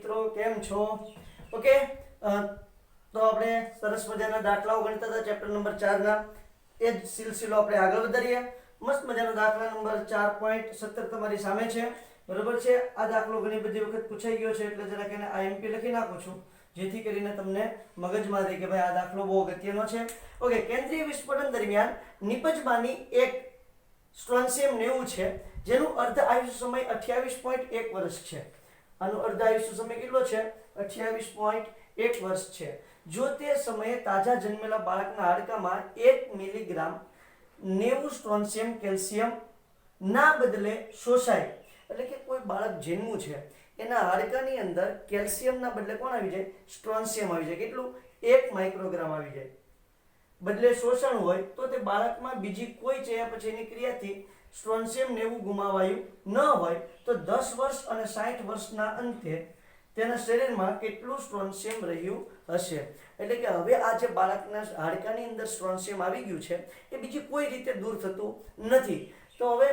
મિત્રો, કેમ છો? ઓકે, તો આપણે સરસ મજાના દાખલાઓ ગણતા હતા ચેપ્ટર નંબર 4 ના. એ જ સિલસિલો આપણે આગળ વધારીએ. મસ્ત મજાનો દાખલા નંબર 4.17 તમારી સામે છે. બરોબર છે. આ દાખલો ઘણી બધી વખત પૂછાઈ ગયો છે એટલે જરાક એને IMP લખી નાખું છું, જેથી કરીને તમને મગજમાં રહે કે ભાઈ આ દાખલો બહુ અગત્યનો છે. ઓકે, કેન્દ્રીય વિસ્ફોટન દરમિયાન નિપજમાંની એક સ્ટ્રોન્શિયમ 90 છે, જેનું અર્ધ આયુષ્ય સમય 28.1 વર્ષ છે. આનો અર્ધ આયુષ્ય સમય કેટલો છે? 28.1 વર્ષ છે. જો તે સમયે તાજા જન્મેલા બાળકના હાડકામાં 1 મિલીગ્રામ 90 સ્ટ્રોન્શિયમ કેલ્શિયમ ના બદલે શોષાય, એટલે કે કોઈ બાળક જન્મ્યું છે એના હાડકાની અંદર કેલ્શિયમના બદલે કોણ આવી જાય? સ્ટ્રોન્શિયમ આવી જાય. કેટલું? 1 માઇક્રોગ્રામ આવી જાય. બદલે શોષણ હોય તો તે બાળકમાં બીજી કોઈ ચયાપચયની ક્રિયાથી સ્ટ્રોન્શિયમ 90 ગુમાવાયું ન હોય તો 10 વર્ષ અને 60 વર્ષના અંતે તેના શરીરમાં કેટલું સ્ટ્રોન્શિયમ રહ્યું હશે. એટલે કે હવે આ જે બાળકના હાડકાની અંદર સ્ટ્રોન્શિયમ આવી ગયું છે એ બીજી કોઈ રીતે દૂર થતું નથી. તો હવે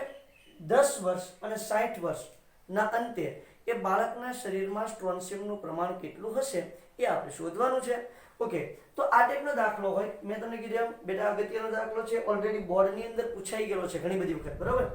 10 વર્ષ અને 60 વર્ષના અંતે એ બાળકના શરીરમાં સ્ટ્રોન્શિયમનું પ્રમાણ કેટલું હશે એ આપણે શોધવાનું છે. ઓકે, તો આ ટાઈપનો દાખલો હોય, મેં તમને કીધું એમ બેટા અગત્યનો દાખલો છે, ઓલરેડી બોર્ડની અંદર પૂછાઈ ગયેલો છે ઘણી બધી વખત. બરાબર?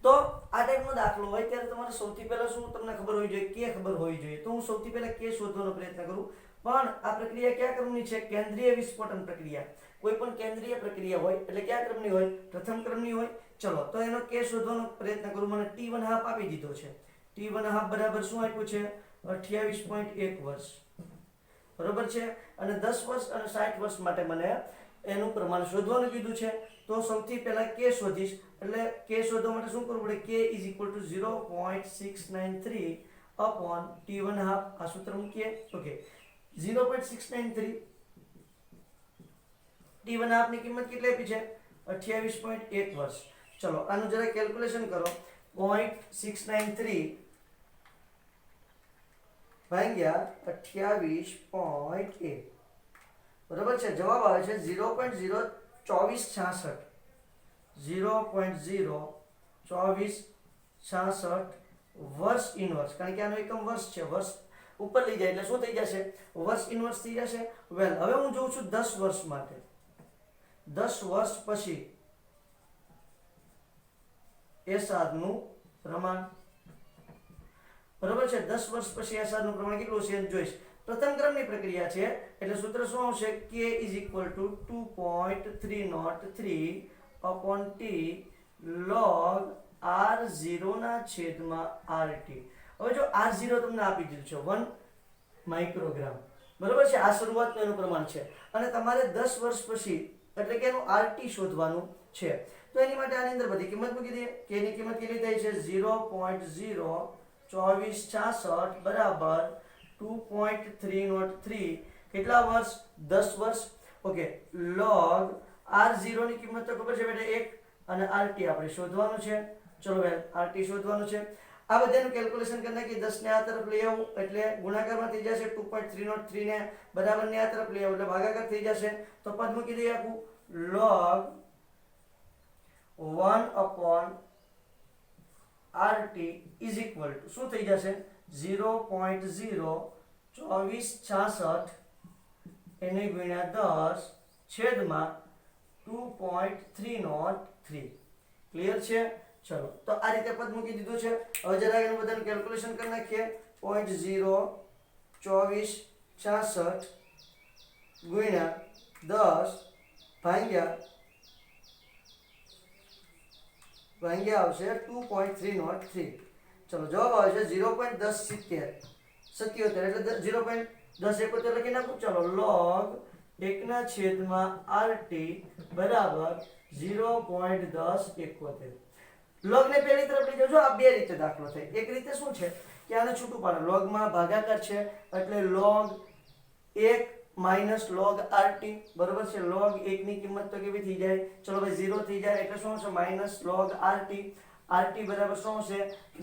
તો આ ટાઈપનો દાખલો હોય ત્યારે તમારે સૌથી પહેલા શું તમને ખબર હોવી જોઈએ? કે ખબર હોવી જોઈએ. તો હું સૌથી પહેલા કે શોધવાનો પ્રયત્ન કરું. પણ આ પ્રક્રિયા કયા ક્રમની છે? કેન્દ્રીય વિસ્ફોટન પ્રક્રિયા. કોઈ પણ કેન્દ્રીય પ્રક્રિયા હોય એટલે કયા ક્રમની હોય? પ્રથમ ક્રમની હોય. ચલો, તો એનો કે શોધવાનો પ્રયત્ન કરું. મને t1 આપી દીધો છે. t1 બરાબર શું આપ્યું છે? 28.1 વર્ષ. બરોબર છે. અને 10 વર્ષ અને 60 વર્ષ માટે મને એનું પ્રમાણ શોધવાનું કીધું છે. તો સૌથી પહેલા કે શોધીશ. એટલે કે શોધવા માટે શું કરવું પડે? k 0.693 upon t1 આ સૂત્ર મૂકીએ. ઓકે, 0.693 t1 ની કિંમત કેટલી આપી છે? 28.1 વર્ષ. ચલો, આનું જરા કેલ્ક્યુલેશન કરો. 0.693 ભાગ્યા 28.1 બરાબર છે. જવાબ આવે છે 0.02466. 0.02466 વર્ષ ઇનવર્સ. કારણ કે આનો એકમ વર્ષ છે. વર્ષ ઉપર લઈ જાય એટલે શું થઈ જશે? વર્ષ ઇનવર્સ થઈ જશે. વેલ, હવે હું જોઉં છું 10 વર્ષ માટે. 10 વર્ષ પછી એસાદનું પ્રમાણ. બરાબર છે. 10 વર્ષ પછી એસાદનું પ્રમાણ કેટલું છે જોઈશ. પ્રથમ ક્રમની પ્રક્રિયા છે એટલે સૂત્ર શું આવશે? k 2.303 upon t log r0 ના છેદમાં rt. હવે જો r0 તમને આપી દીધું છે 1 માઇક્રોગ્રામ. બરાબર છે. આ શરૂઆતનું એનું પ્રમાણ છે અને તમારે 10 વર્ષ પછી એટલે કે એનું rt શોધવાનું છે. તો એની માટે આની અંદર બધી કિંમત મૂકી દઈએ. k ની કિંમત કેટલી થાય છે? 0.02466 બરાબર 2.303. કેટલા વર્ષ? 10 વર્ષ. ઓકે, log r0 ની કિંમત તો ખબર છે બેટા 1 અને rt આપણે શોધવાનું છે. ચલો વેલ, rt શોધવાનું છે. આ બધાનું કેલ્ક્યુલેશન કરી નાખી. 10 ને આ તરફ લઈ આવું એટલે ગુણાકારમાં થઈ જશે. 2.303 ને બરાબર ને આ તરફ લઈ આવું એટલે ભાગાકાર થઈ જશે. તો પદ મૂકી દઈએ આખું. log 1 upon rt is equal to શું થઈ જશે? 0.02466 એને ગુણ્યા 10 છેદમાં 2.303. ક્લિયર છે? ચલો, તો આ રીતે પદ મૂકી દીધું છે. હવે જરા એનું બધાનું કેલ્ક્યુલેશન કરી નાખીએ. 0.02466 ગુણ્યા 10 ભાગ્યા આવશે 2.303. ચલો, જવાબ આવે છે 0.1077 એટલે 0.1071 લખી નાખું. ચલો, log 1 ના છેદમાં rt બરાબર 0.1071. log ને પહેલી તરફ લઈ જાઓ. આ બે રીતે દાખલો થાય. એક રીતે શું છે કે આને છૂટું પાડો. log માં ભાગાકાર છે એટલે log 1 માઇનસ log rt. બરોબર છે. log 1 ની કિંમત તો કેવી થઈ જાય? ચલો ભાઈ 0 થઈ જાય એટલે શું હશે? Minus log rt. rt બરાબર શું હશે?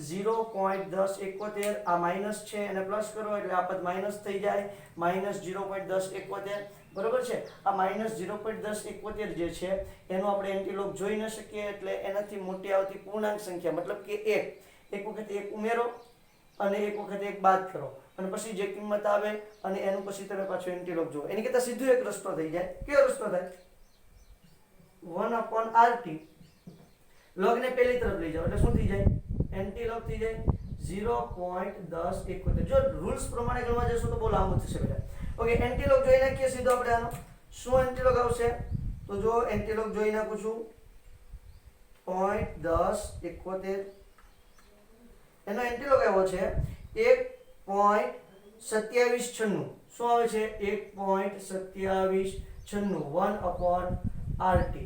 0.1071. આ માઇનસ છે એને પ્લસ કરો એટલે આ પદ માઇનસ થઈ જાય. માઇનસ 0.1071. બરોબર છે. આ માઇનસ 0.1071 જે છે એનો આપણે એન્ટીલોગ જોઈ ન શકીએ એટલે એનાથી મોટી આવતી પૂર્ણાંક સંખ્યા મતલબ કે 1 વખત 1 ઉમેરો અને એક વખત એક બાદ કરો અને પછી જે કિંમત આવે અને એનું પછી તમે પાછું એન્ટીલોગ જુઓ. એની કરતાં સીધું એક રસ્તો થઈ જાય. કયો રસ્તો થાય? 1/RT log ને પેલી તરફ લઈ જાઓ એટલે શું થઈ જાય? એન્ટીલોગ થઈ જાય 0.1071. જો રૂલ્સ પ્રમાણે ગણવા જશો તો બહુ લાંબુ થશે બેટા. ઓકે, એન્ટીલોગ જોઈ નાખીએ સીધો આપણે આનો. શું એન્ટીલોગ આવશે? તો જો એન્ટીલોગ જોઈ નાખું છું 0.1071. એનો એન્ટીલોગ આવ્યો છે 1.2796. શું આવે છે? 1.2796 1/RT.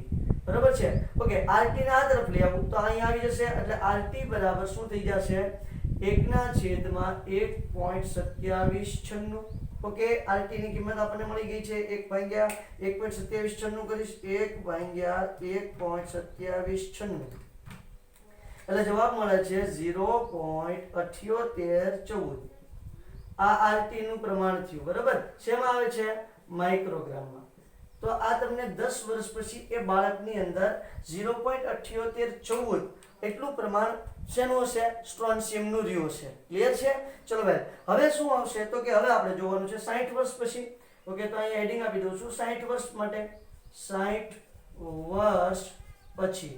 બરાબર છે. ઓકે, RT ને આ તરફ લઈ આવું તો અહીં આવી જશે એટલે RT બરાબર શું થઈ જશે? 1/1.2796. ઓકે, RT ની કિંમત આપણને મળી ગઈ છે 1/1.2796 કરીશ 1/1.2796 એટલે જવાબ મળે છે 0.7814. આ RT નું પ્રમાણ થયું. બરાબર. શેમાં આવે છે? માઇક્રોગ્રામમાં. તો આ તમને 10 વર્ષ પછી એ બાળકની અંદર 0.7814 એટલું પ્રમાણ શેનું હશે? સ્ટ્રોન્શિયમનું રહ્યું હશે. ક્લિયર છે? ચલો ભાઈ, હવે શું આવશે તો કે હવે આપણે જોવાનું છે 60 વર્ષ પછી. ઓકે, તો અહીંયા હેડિંગ આપી દઉં છું 60 વર્ષ માટે. 60 વર્ષ પછી.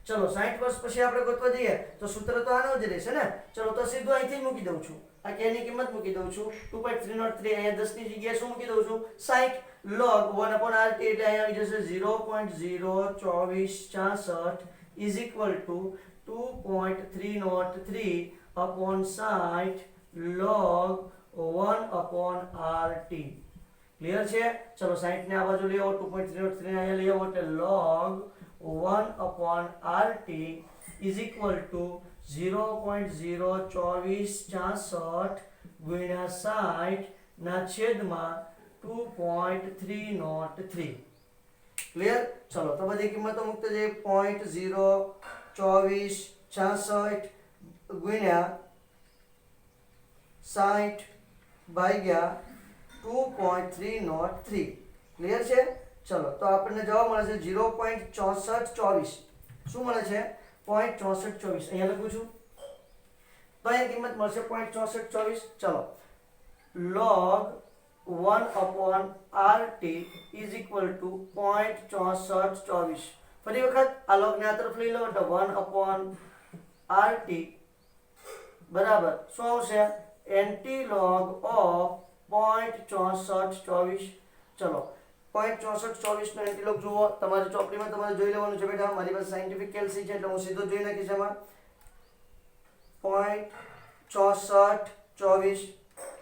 ચલો 60 વર્ષ પછી આપણે ગોતવા જઈએ તો સૂત્ર તો આનો જ રહેશે ને. ચલો તો સીધું અહીંથી મૂકી દઉં છું. આ કે એની કિંમત મૂકી દઉં છું 2.303. અહીંયા 10 ની જગ્યાએ શું મૂકી દઉં છું? 60 log 1/RT એટલે અહીંયા આવી જશે 0.02466 is equal to 2.303/60 log 1/RT. Clear છે? ચલો 60 ને આ બાજુ લઈ આવો 2.303 અહીંયા લઈ આવો એટલે log 1/RT is equal to 0.02466 ગુણ્યા 60 ના છેદમાં 2.303. ક્લિયર? ચલો તો બધી કિંમતો મૂકતા જઈએ 0.2466 ગુણ્યા 60 ભાગ્યા 2.303. ક્લિયર છે? ચલો તો આપણને જવાબ મળે છે 0.6424. શું મળે છે? 0.6424. અહીંયા લખું છું તો અહીંયા કિંમત મળશે 0.6424. ચલો log 1/RT is equal to 0.6424. ફરી વખત આ log ને આ તરફ લઈ લો એટલે 1/RT બરાબર શું આવશે? Antilog of 0.6424. ચલો 0.6424 નો એન્ટીલોગ જુઓ. તમારી ચોપડીમાં તમારે જોઈ લેવાનું છે બેટા. મારી પાસે સાયન્ટિફિક કેલ્સી છે એટલે હું સીધો જોઈ નાખીશ એમાં 0.6424.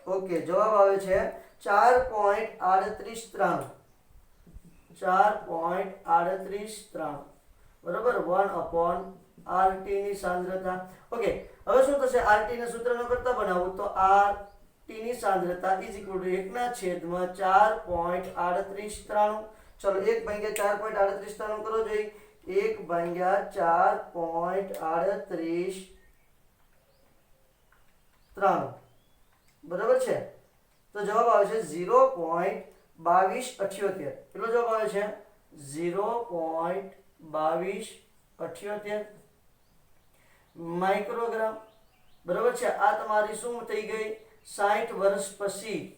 ઓકે, જવાબ આવે છે 4.3893. 4.3893 બરાબર 1/RT ની સાંદ્રતા. ઓકે, હવે શું થશે? RT ને સૂત્રનો કરતા બનાવું તો RT ની સાંદ્રતા is equal to 1/4.3893. ચલો 1/4.3893 કરો જોઈ. 1/4.3893 બરાબર છે. તો જવાબ આવે છે 0.2278. કેટલો જવાબ આવે છે? 0.2278 માઇક્રોગ્રામ. બરાબર છે. આ તમારી શું થઈ ગઈ? 60 વર્ષ પછી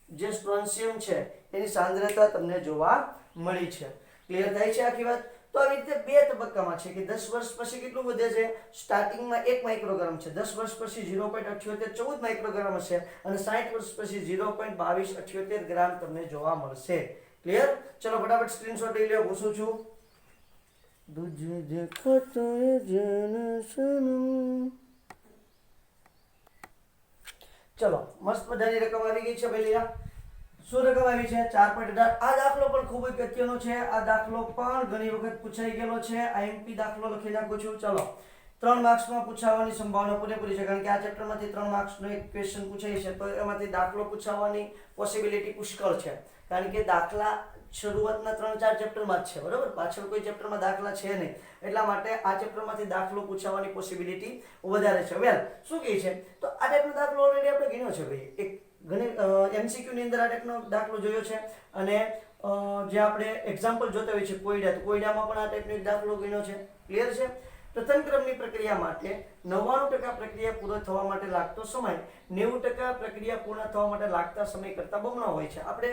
જે સ્ટ્રોન્શિયમ છે એની સાંદ્રતા તમને જોવા મળી છે. ક્લિયર થાય છે આખી વાત? તો આવી રીતે બે તબક્કામાં છે કે 10 વર્ષ પછી કેટલું વધે છે? સ્ટાર્ટિંગમાં 1 માઇક્રોગ્રામ છે, 10 વર્ષ પછી 0.7814 માઇક્રોગ્રામ હશે અને 60 વર્ષ પછી 0.2278 ગ્રામ તમને જોવા મળશે. ક્લિયર? ચલો ફટાફટ સ્ક્રીનશોટ લઈ લો. પૂછું છું દુજે દેખો તો જન સનમ. ચલો મસ્ત મજાની રકમ આવી ગઈ છે પહેલી. આ શું રકમ આવી છે? 4.18. આ દાખલો પણ ખૂબ જ અગત્યનો છે. આ દાખલો પણ ઘણી વખત પૂછાઈ ગયેલો છે. આઈએમપી દાખલો લખી નાખું છું. ચલો 3 માર્ક્સમાં પૂછાવાની સંભાવના પૂરેપૂરી છે કારણ કે આ ચેપ્ટરમાંથી 3 માર્ક્સનો એક ક્વેશ્ચન પૂછાય છે તો એમાંથી દાખલો પૂછાવાની પોસિબિલિટી પુષ્કળ છે કારણ કે દાખલા શરૂઆતના 3-4 ચેપ્ટરમાં જ છે. બરાબર? પાછળ કોઈ ચેપ્ટરમાં દાખલા છે નહીં એટલા માટે આ ચેપ્ટરમાંથી દાખલો પૂછાવાની પોસિબિલિટી વધારે છે. વેલ શું કહે છે તો આ ટાઈપનો દાખલો ઓલરેડી આપણે ગણ્યો છે ભાઈ. એક ઘણી એમસીક્યુ ની અંદર આ ટાઈપનો દાખલો જોયો છે અને જે આપણે એક્ઝામ્પલ જોતા હોય છે કોયડા, તો કોયડામાં પણ આ ટાઈપનો એક દાખલો ગણ્યો છે. ક્લિયર છે? પ્રથમ ક્રમની પ્રક્રિયા માટે 99% પ્રક્રિયા પૂર્ણ થવા માટે લાગતો સમય 90% પ્રક્રિયા પૂર્ણ થવા માટે લાગતા સમય કરતાં બમણો હોય છે. આપણે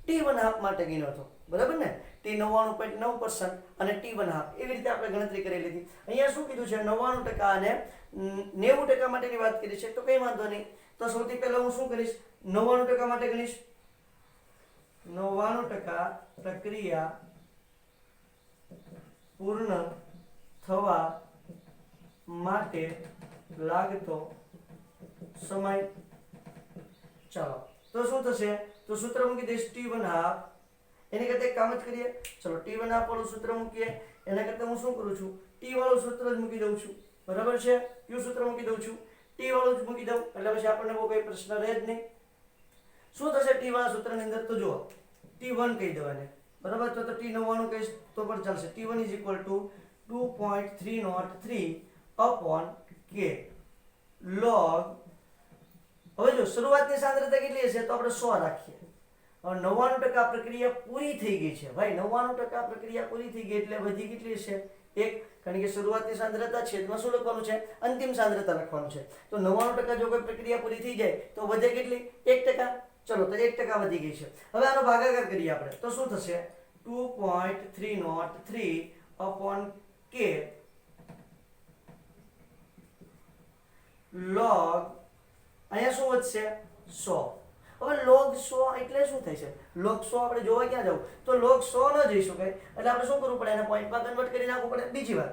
T1/2 માટે ગણ્યો હતો, બરાબર ને? T 99.9% અને T1/2 એવી રીતે આપણે ગણતરી કરી લીધી. અહીંયા શું કીધું છે? 99% અને 90% માટેની વાત કરી છે, તો કંઈ વાંધો નહીં. તો સૌથી પહેલા હું શું કરીશ? 99% માટે ગણીશ. 99% પ્રક્રિયા પૂર્ણ થવા માટે લાગતો સમય. ચાલો, તો શું થશે? તો સૂત્ર મૂકી દઈશ T1/2. એની કરતા એક કામ જ કરીએ. ચલો, T1/2 વાળું સૂત્ર મૂકીએ. એના કરતા હું શું કરું છું? T વાળું સૂત્ર જ મૂકી દઉં છું, બરાબર છે? કયું સૂત્ર મૂકી દઉં છું? T વાળું જ મૂકી દઉં, એટલે પછી આપણને બહુ કોઈ પ્રશ્ન રહે જ નહીં. શું થશે T વાળા સૂત્રની અંદર? તો જુઓ, T1 કહી દેવાને, બરાબર? તો T99 કહીશ તો પણ ચાલશે. T1 = 2.303 upon k log. હવે જો શરૂઆતની સાંદ્રતા કેટલી હશે? તો આપણે 100 રાખીએ. હવે 99% પ્રક્રિયા પૂરી થઈ ગઈ છે ભાઈ. 99% પ્રક્રિયા પૂરી થઈ ગઈ એટલે વધી કેટલી હશે? 1. કારણ કે શરૂઆતની સાંદ્રતા છેદમાં શું લખવાનું છે? અંતિમ સાંદ્રતા લખવાનું છે. તો 99% જો કોઈ પ્રક્રિયા પૂરી થઈ જાય તો વધે કેટલી? 1%. ચલો, તો 1% વધી ગઈ છે. હવે આનો ભાગાકાર કરીએ આપણે, તો શું થશે? 2.303 upon k log. અહીંયા શું વધશે? 100. હવે log 100 એટલે શું થાય છે? log 100 આપણે જોવા ક્યાં જવું? તો log 100 ન જઈ શકાય એટલે આપણે શું કરવું પડે? એને પોઈન્ટમાં કન્વર્ટ કરી નાખવું પડે. બીજી વાત,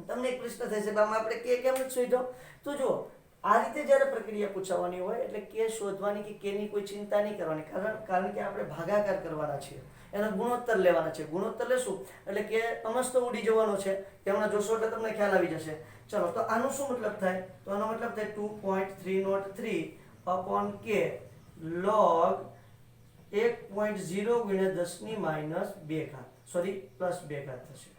તમને એક પ્રશ્ન થશે, આમાં આપણે કે કેમ નથી શોધ્યો? તો જુઓ, આ રીતે જ્યારે પ્રક્રિયા પૂછવાની હોય એટલે કે શોધવાની કે કેની કોઈ ચિંતા નહીં કરવાની. કારણ કે આપણે ભાગાકાર કરવાના છીએ, એનો ગુણોત્તર લેવાના છે. ગુણોત્તર લેશું એટલે કે અમસ્તો ઉડી જવાનો છે. એમના જોશો એટલે તમને ખ્યાલ આવી જશે. ચલો, તો આનું શું મતલબ થાય? તો આનો મતલબ થાય 2.303 upon k log 1.0 ગુણ્યા 10⁻², સોરી +2 થશે,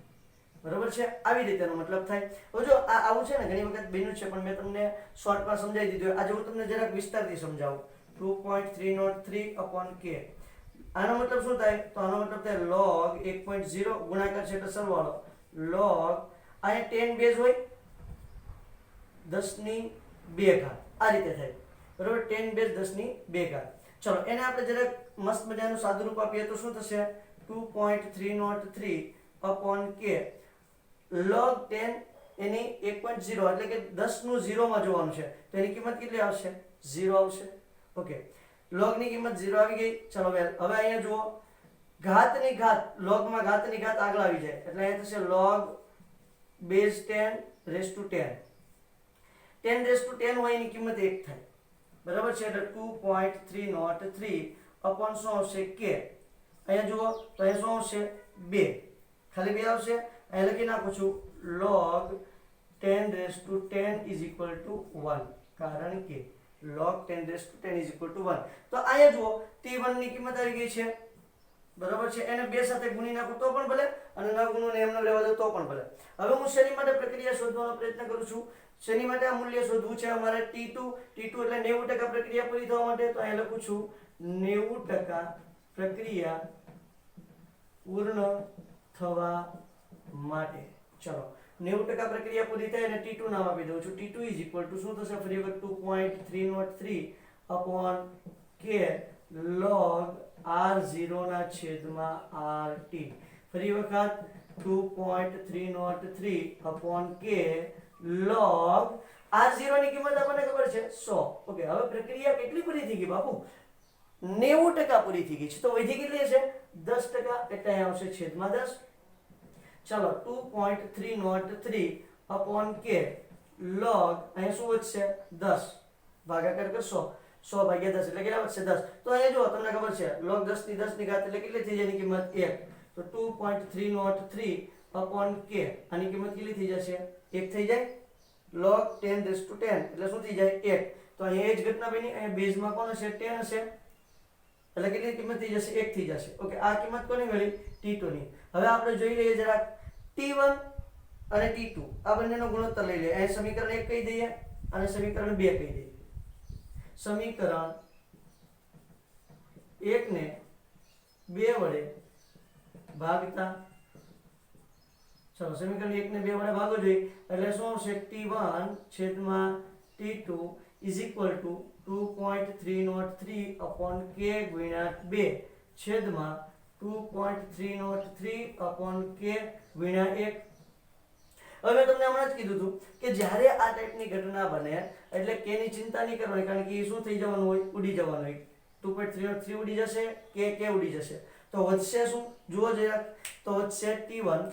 બરાબર છે? આવી રીતેનો મતલબ થાય. હવે જો આ આવું છે ને, ઘણી વખત બન્યું છે, પણ મેં તમને શોર્ટમાં સમજાવી દીધું. આજે હું તમને જરાક વિસ્તારથી સમજાવું. 2.303 upon k. આનો મતલબ શું થાય? તો આનો મતલબ થાય log 1.0 ગુણાકાર છે એટલે સરવાળો log, અહીંયા 10 બેઝ હોય 10⁻². આ રીતે થાય, બરાબર? 10 બેઝ 10⁻². ચલો, એને આપણે જરાક મસ્ત મજાનું સાદું રૂપ આપીએ તો શું થશે? 2.303 upon k log 10 એની 1.0 એટલે કે 10 નું 0 માં જોવાનું છે, તો એની કિંમત કેટલી આવશે? 0 આવશે. ઓકે, log ની કિંમત 0 આવી ગઈ. ચલો, હવે અહીંયા જુઓ, ઘાતની ઘાત, log માં ઘાતની ઘાત આગળ આવી જાય એટલે અહીંયા થશે log base 10 raised to 10. 10 raised to 10 હોય એની કિંમત 1 થાય, બરાબર છે? એટલે 2.303 upon શું આવશે? k. અહીંયા જુઓ, તો અહીંયા શું આવશે? 2, ખાલી 2 આવશે. અહીંયા લખી નાખું છું log 10 raised to 10 = 1, કારણ કે log 10 raised to 10 = 1. તો અહીંયા જુઓ, T1 ની કિંમત આવી ગઈ છે, બરાબર છે? એને 2 સાથે ગુણી નાખું તો પણ ભલે, અને ન ગુણું ને એમને રહેવા દો તો પણ ભલે. હવે હું શેની માટે પ્રક્રિયા શોધવાનો પ્રયત્ન કરું છું? શેની માટે આ મૂલ્ય શોધવું છે અમારે? T2 એટલે 90% પ્રક્રિયા પૂરી થવા માટે. તો અહીંયા લખું છું 90% પ્રક્રિયા પૂર્ણ થવા માટે. ચલો, 90% પ્રક્રિયા પૂરી થાય અને T2 નામ આપી દઉં છું. T2 = શું થશે? ફરી વખત 2.303 upon k log R0/RT. ફરી વખત 2.303 upon k log R0 ની કિંમત આપણને ખબર છે 100. ઓકે, હવે પ્રક્રિયા કેટલી પૂરી થઈ ગઈ બાપુ? 90% પૂરી થઈ ગઈ છે. તો વધી કેટલી છે? 10%, એટલે અહીં આવશે /10. ચલો, 2.303 upon k log, અહીંયા શું વધશે? 10. ભાગાકાર કરશો 100/10 એટલે કેટલા વધશે? 10. તો અહીંયા જુઓ, તમને ખબર છે log 10 ની 10 ની ઘાત એટલે કેટલી થઈ જાય એની કિંમત? 1. તો 2.303 upon k, આની કિંમત કેટલી થઈ જશે? 1 થઈ જાય. log 10 raised to 10 એટલે શું થઈ જાય? 1. તો અહીંયા એ જ ઘટના બની. અહીંયા બેઝમાં કોણ હશે? 10 હશે, એટલે કેટલી કિંમત થઈ જશે? 1 થઈ જશે. ઓકે, આ કિંમત કોની મળી? T2 ની. હવે આપણે જોઈ લઈએ જરાક T1 અને T2 આ બંનેનો ગુણોત્તર લઈ લઈએ. અહીં સમીકરણ 1 કહી દઈએ અને સમીકરણ 2 કહી દઈએ. સમીકરણ 1 ને 2 વડે ભાગતા, ચલો સમીકરણ 1 ને 2 વડે ભાગો જોઈએ એટલે શું આવશે t1 છેદમાં t2 is equal two 2.303 upon k ગુણ્યા 2 છેદમાં 2.303 અપોન k ગુણ્યા 1. હવે મેં તમને હમણાં જ કીધું હતું કે જ્યારે આ ટાઈપની ઘટના બને એટલે k ની ચિંતા નહીં કરવાની, કારણ કે એ શું થઈ જવાનું હોય, ઉડી જવાનું હોય. 2.303 ઉડી જશે, k ઉડી જશે, તો વધશે શું જુઓ જરાક, તો વધશે t1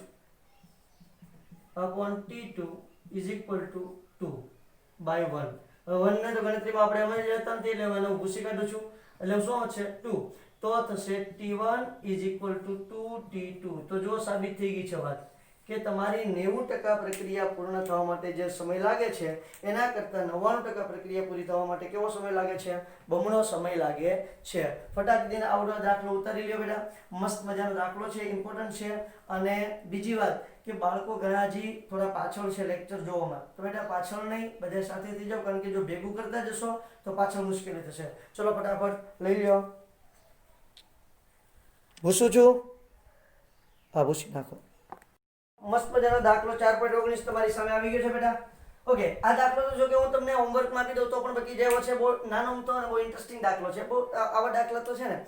upon t2 is equal to 2 by 1. હવે 1 ને તો ગણતરીમાં આપણે એમ જ લેતા નથી એટલે હું ભૂસી કાઢું છું એટલે શું છે 2, તો થશે t1 is equal two 2t2. તો જો સાબિત થઈ ગઈ છે વાત કે તમારી 90% પ્રક્રિયા પૂર્ણ થવા માટે જે સમય લાગે છે એના કરતાં 99% પ્રક્રિયા પૂરી થવા માટે કેવો સમય લાગે છે, બમણો સમય લાગે છે. ફટાકડીને આવડો દાખલો ઉતારી લ્યો બેટા, મસ્ત મજાનો દાખલો છે, ઇમ્પોર્ટન્ટ છે. અને બીજી વાત કે બાળકો ઘણા હજી થોડા પાછળ છે લેક્ચર જોવામાં, તો બેટા પાછળ નહીં, બધા સાથે થઈ જાવ, કારણ કે જો ભેગું કરતા જશો તો પાછળ મુશ્કેલી થશે. ચલો ફટાફટ લઈ લ્યો. ભૂસું છું, હા ભૂસી નાખો. મસ્ત મજાનો દાખલો 4.19 તમારી સામે આવી ગયો છે બેટા. ઓકે, આ દાખલો તો જો કે હું તમને હોમવર્કમાં આપી દઉં તો પણ બકી જાય છે. બહુ નાનો અમથો અને બહુ ઇન્ટરેસ્ટિંગ દાખલો છે. બહુ આવા દાખલા તો છે ને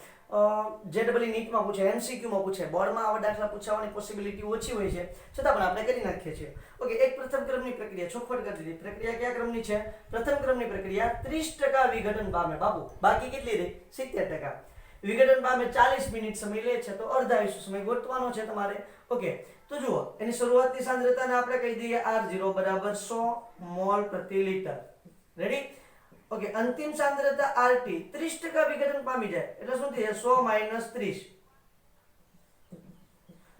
જેડબલી નીટમાં પૂછે, એમસીક્યુમાં પૂછે, બોર્ડમાં આવા દાખલા પૂછવાની પોસિબિલિટી ઓછી હોય છે, છતાં પણ આપણે કરી નાખીએ છીએ. ઓકે, એક પ્રથમ ક્રમની પ્રક્રિયા ચોખવટ કરી દીધી. પ્રક્રિયા કયા ક્રમની છે? પ્રથમ ક્રમની પ્રક્રિયા 30% વિઘટન પામે બાબુ, બાકી કેટલી રહી? 70%. વિઘટન પામે 40 મિનિટ સમય લે છે, તો અડધા આયુષ્ય સમય ગોતવાનો છે તમારે. ઓકે, તો જુઓ એની શરૂઆતની સાંદ્રતાને આપણે કહી દઈએ R0 બરાબર 100 મોલ પ્રતિ લિટર. રેડી? ઓકે, અંતિમ સાંદ્રતા RT 30% વિઘટન પામી જાય એટલે શું થઈ જાય? 100 માઈનસ 30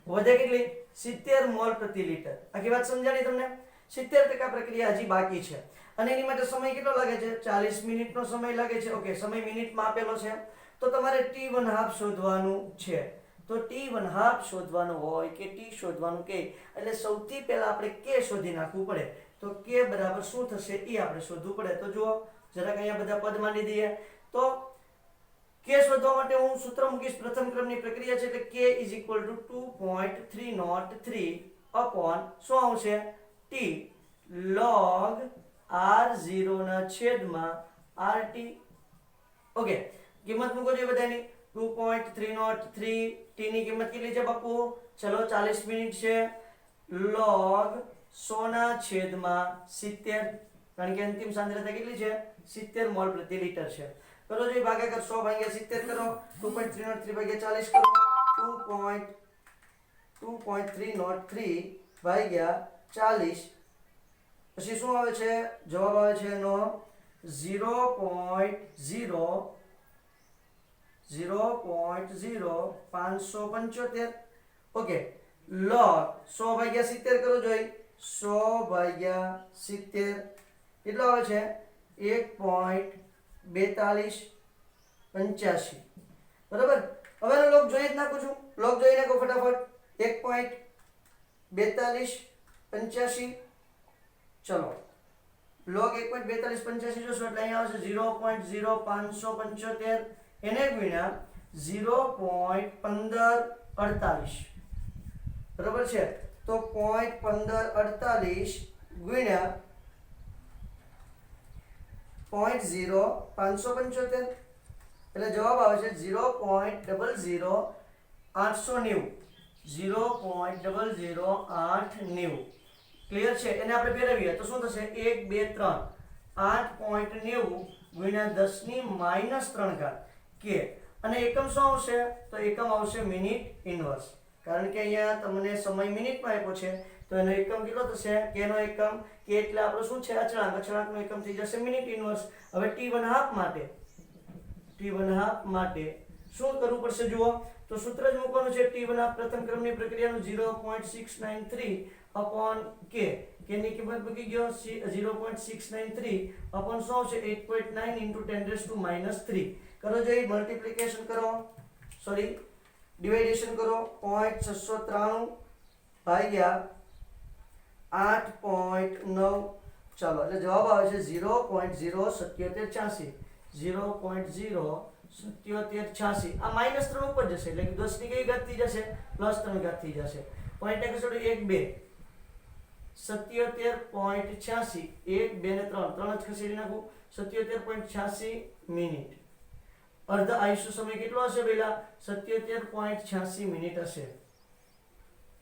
વધે કેટલી? 70 મોલ પ્રતિ લિટર. આખી વાત સમજાણી તમને? 70% પ્રક્રિયા હજી બાકી છે અને એની માટે સમય કેટલો લાગે છે? 40 મિનિટનો સમય લાગે છે. ઓકે, સમય મિનિટમાં આપેલો છે તો તમારે t1 હાફ શોધવાનું છે. તો t1 હાફ શોધવાનું હોય કે t શોધવાનું કે એટલે સૌથી પહેલા આપણે k શોધી નાખવું પડે. તો k બરાબર શું થશે એ આપણે શોધવું પડે. તો જુઓ જરાક અહીંયા બધા પદ માંડી દઈએ. તો k શોધવા માટે હું સૂત્ર મૂકીશ. પ્રથમ ક્રમની પ્રક્રિયા છે એટલે k is equal two 2.303 upon શું આવશે? t log r0 ના છેદમાં rt. ઓકે, કિંમત મૂકો જોઈએ બધાની. 2.303 t ની કિંમત કેટલી છે બાપુ? ચલો 40 મિનિટ છે. log 100 ના છેદમાં 70, કારણ કે અંતિમ સાંદ્રતા કેટલી છે? 70 મોલ પ્રતિ લિટર છે. કરો જોઈએ ભાગાકાર 100 ભાગ્યા 70 કરો. 2.303 ભાગ્યા 40 કરો. 2.303 ભાગ્યા 40 પછી શું આવે છે? જવાબ આવે છે એનો 0.0575. ઓકે, log 100 ભાગ્યા 70 કરો જોઈ. 100 ભાગ્યા 70 કેટલો આવે છે? 1.4285. બરાબર? હવે log જોઈ જ નાખું છું. log જોઈ નાખો ફટાફટ. 1.4285. ચલો log 1.4285 જોશો એટલે અહીંયા આવશે 0.0575 એને ગુણ્યા 0.1548. બરાબર છે? તો 0.1548 ગુણ્યા 0.0575 એટલે જવાબ આવે છે 0.00890. 0.00890. ક્લિયર છે? એને આપણે ફેરવીએ તો શું થશે? 1 2 3 8.90 ગુણ્યા 10 ની -3 ઘાત k. અને એકમ શું આવશે? તો એકમ આવશે મિનિટ ઇનવર્સ, કારણ કે અહીંયા તમને સમય મિનિટમાં આપ્યો છે તો એનો એકમ કેટલો થશે? k નો એકમ. k એટલે આપણો શું છે? અચળાંક. અચળાંકનો એકમ થઈ જશે મિનિટ ઇનવર્સ. હવે t1 હાફ માટે શું કરવું પડશે? જુઓ તો સૂત્ર જ મૂકવાનું છે. t1 હાફ પ્રથમ ક્રમની પ્રક્રિયાનું 0.693 અપોન k. k ની કિંમત મૂકી ગયો 0.693 અપોન શું આવશે? 8.9 * 10⁻³ કરો જોઈએ. મલ્ટીપ્લિકેશન કરો, સોરી ડિવાઇડેશન કરો. 0.693 ભાગ્યા 8.9. ચાલો એટલે જવાબ આવે છે 0.07786. 0.07786. આ -3 ઉપર જશે એટલે કે 10 ની કઈ ઘાત થઈ જશે? +3 ઘાત થઈ જશે. પોઈન્ટ એક 1 2 77.86 1 2 ને 3 3 જ ખસેડી નાખું 77.86 મિનિટ અર્ધ આયુષ્ય સમય કેટલો હશે બેલા 77.86 મિનિટ હશે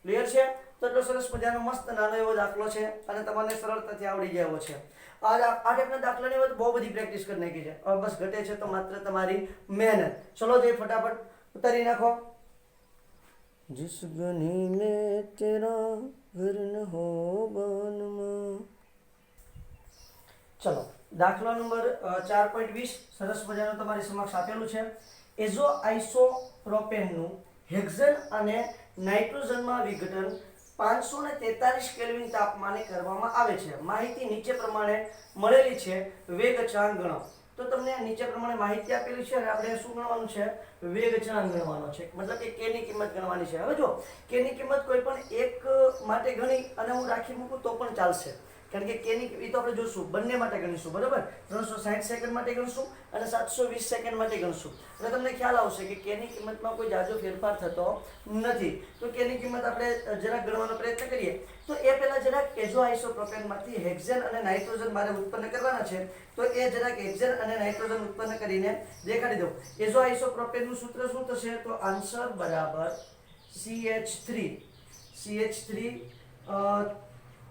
ક્લિયર છે તો એટલો સરસ મજાનો મસ્ત નાનો એવો દાખલો છે અને તમને સરળતાથી આવડી જાય એવો છે આ ટાઈપના દાખલાની વાત બહુ બધી પ્રેક્ટિસ કરી નાખી છે હવે બસ ઘટે છે તો માત્ર તમારી મહેનત ચલો જઈ ફટાફટ ઉતારી નાખો जिस गनी में तेरा घर न हो बन चलो દાખલા નંબર 4.20 સરસ મજાનો તમારી સમક્ષ આપેલું છે એઝો આઇસોપ્રોપેનનું હેક્ઝન અને નાઇટ્રોજનમાં વિઘટન 543 કેલ્વિન તાપમાને કરવામાં આવે છે માહિતી નીચે પ્રમાણે મળેલી છે વેગ અચળાંક ગણો તો તમને નીચે પ્રમાણે માહિતી આપેલી છે અને આપણે શું ગણવાનું છે વેગ અચળાંક ગણવાનો છે મતલબ કે k ની કિંમત ગણવાની છે હવે જો k ની કિંમત કોઈ પણ એક માટે ગણી અને હું રાખી મૂકું તો પણ ચાલશે કારણ કે k ની એ તો આપણે જોશું બંને માટે ગણીશું બરાબર 360 સેકન્ડ માટે ગણશું અને 720 સેકન્ડ માટે ગણશું એટલે તમને ખ્યાલ આવશે કે k ની કિંમતમાં કોઈ જાજો ફેરફાર થતો નથી તો k ની કિંમત આપણે જરાક ગણવાનો પ્રયત્ન કરીએ તો એ પહેલા જરાક એઝો આઇસોપ્રોપેનમાંથી હેક્ઝેન અને નાઇટ્રોજન મારે ઉત્પન્ન કરવાના છે તો એ જરાક હેક્ઝેન અને નાઇટ્રોજન ઉત્પન્ન કરીને દેખાડી દઉં એઝો આઇસોપ્રોપેનનું સૂત્ર શું થશે તો આન્સર બરાબર CH3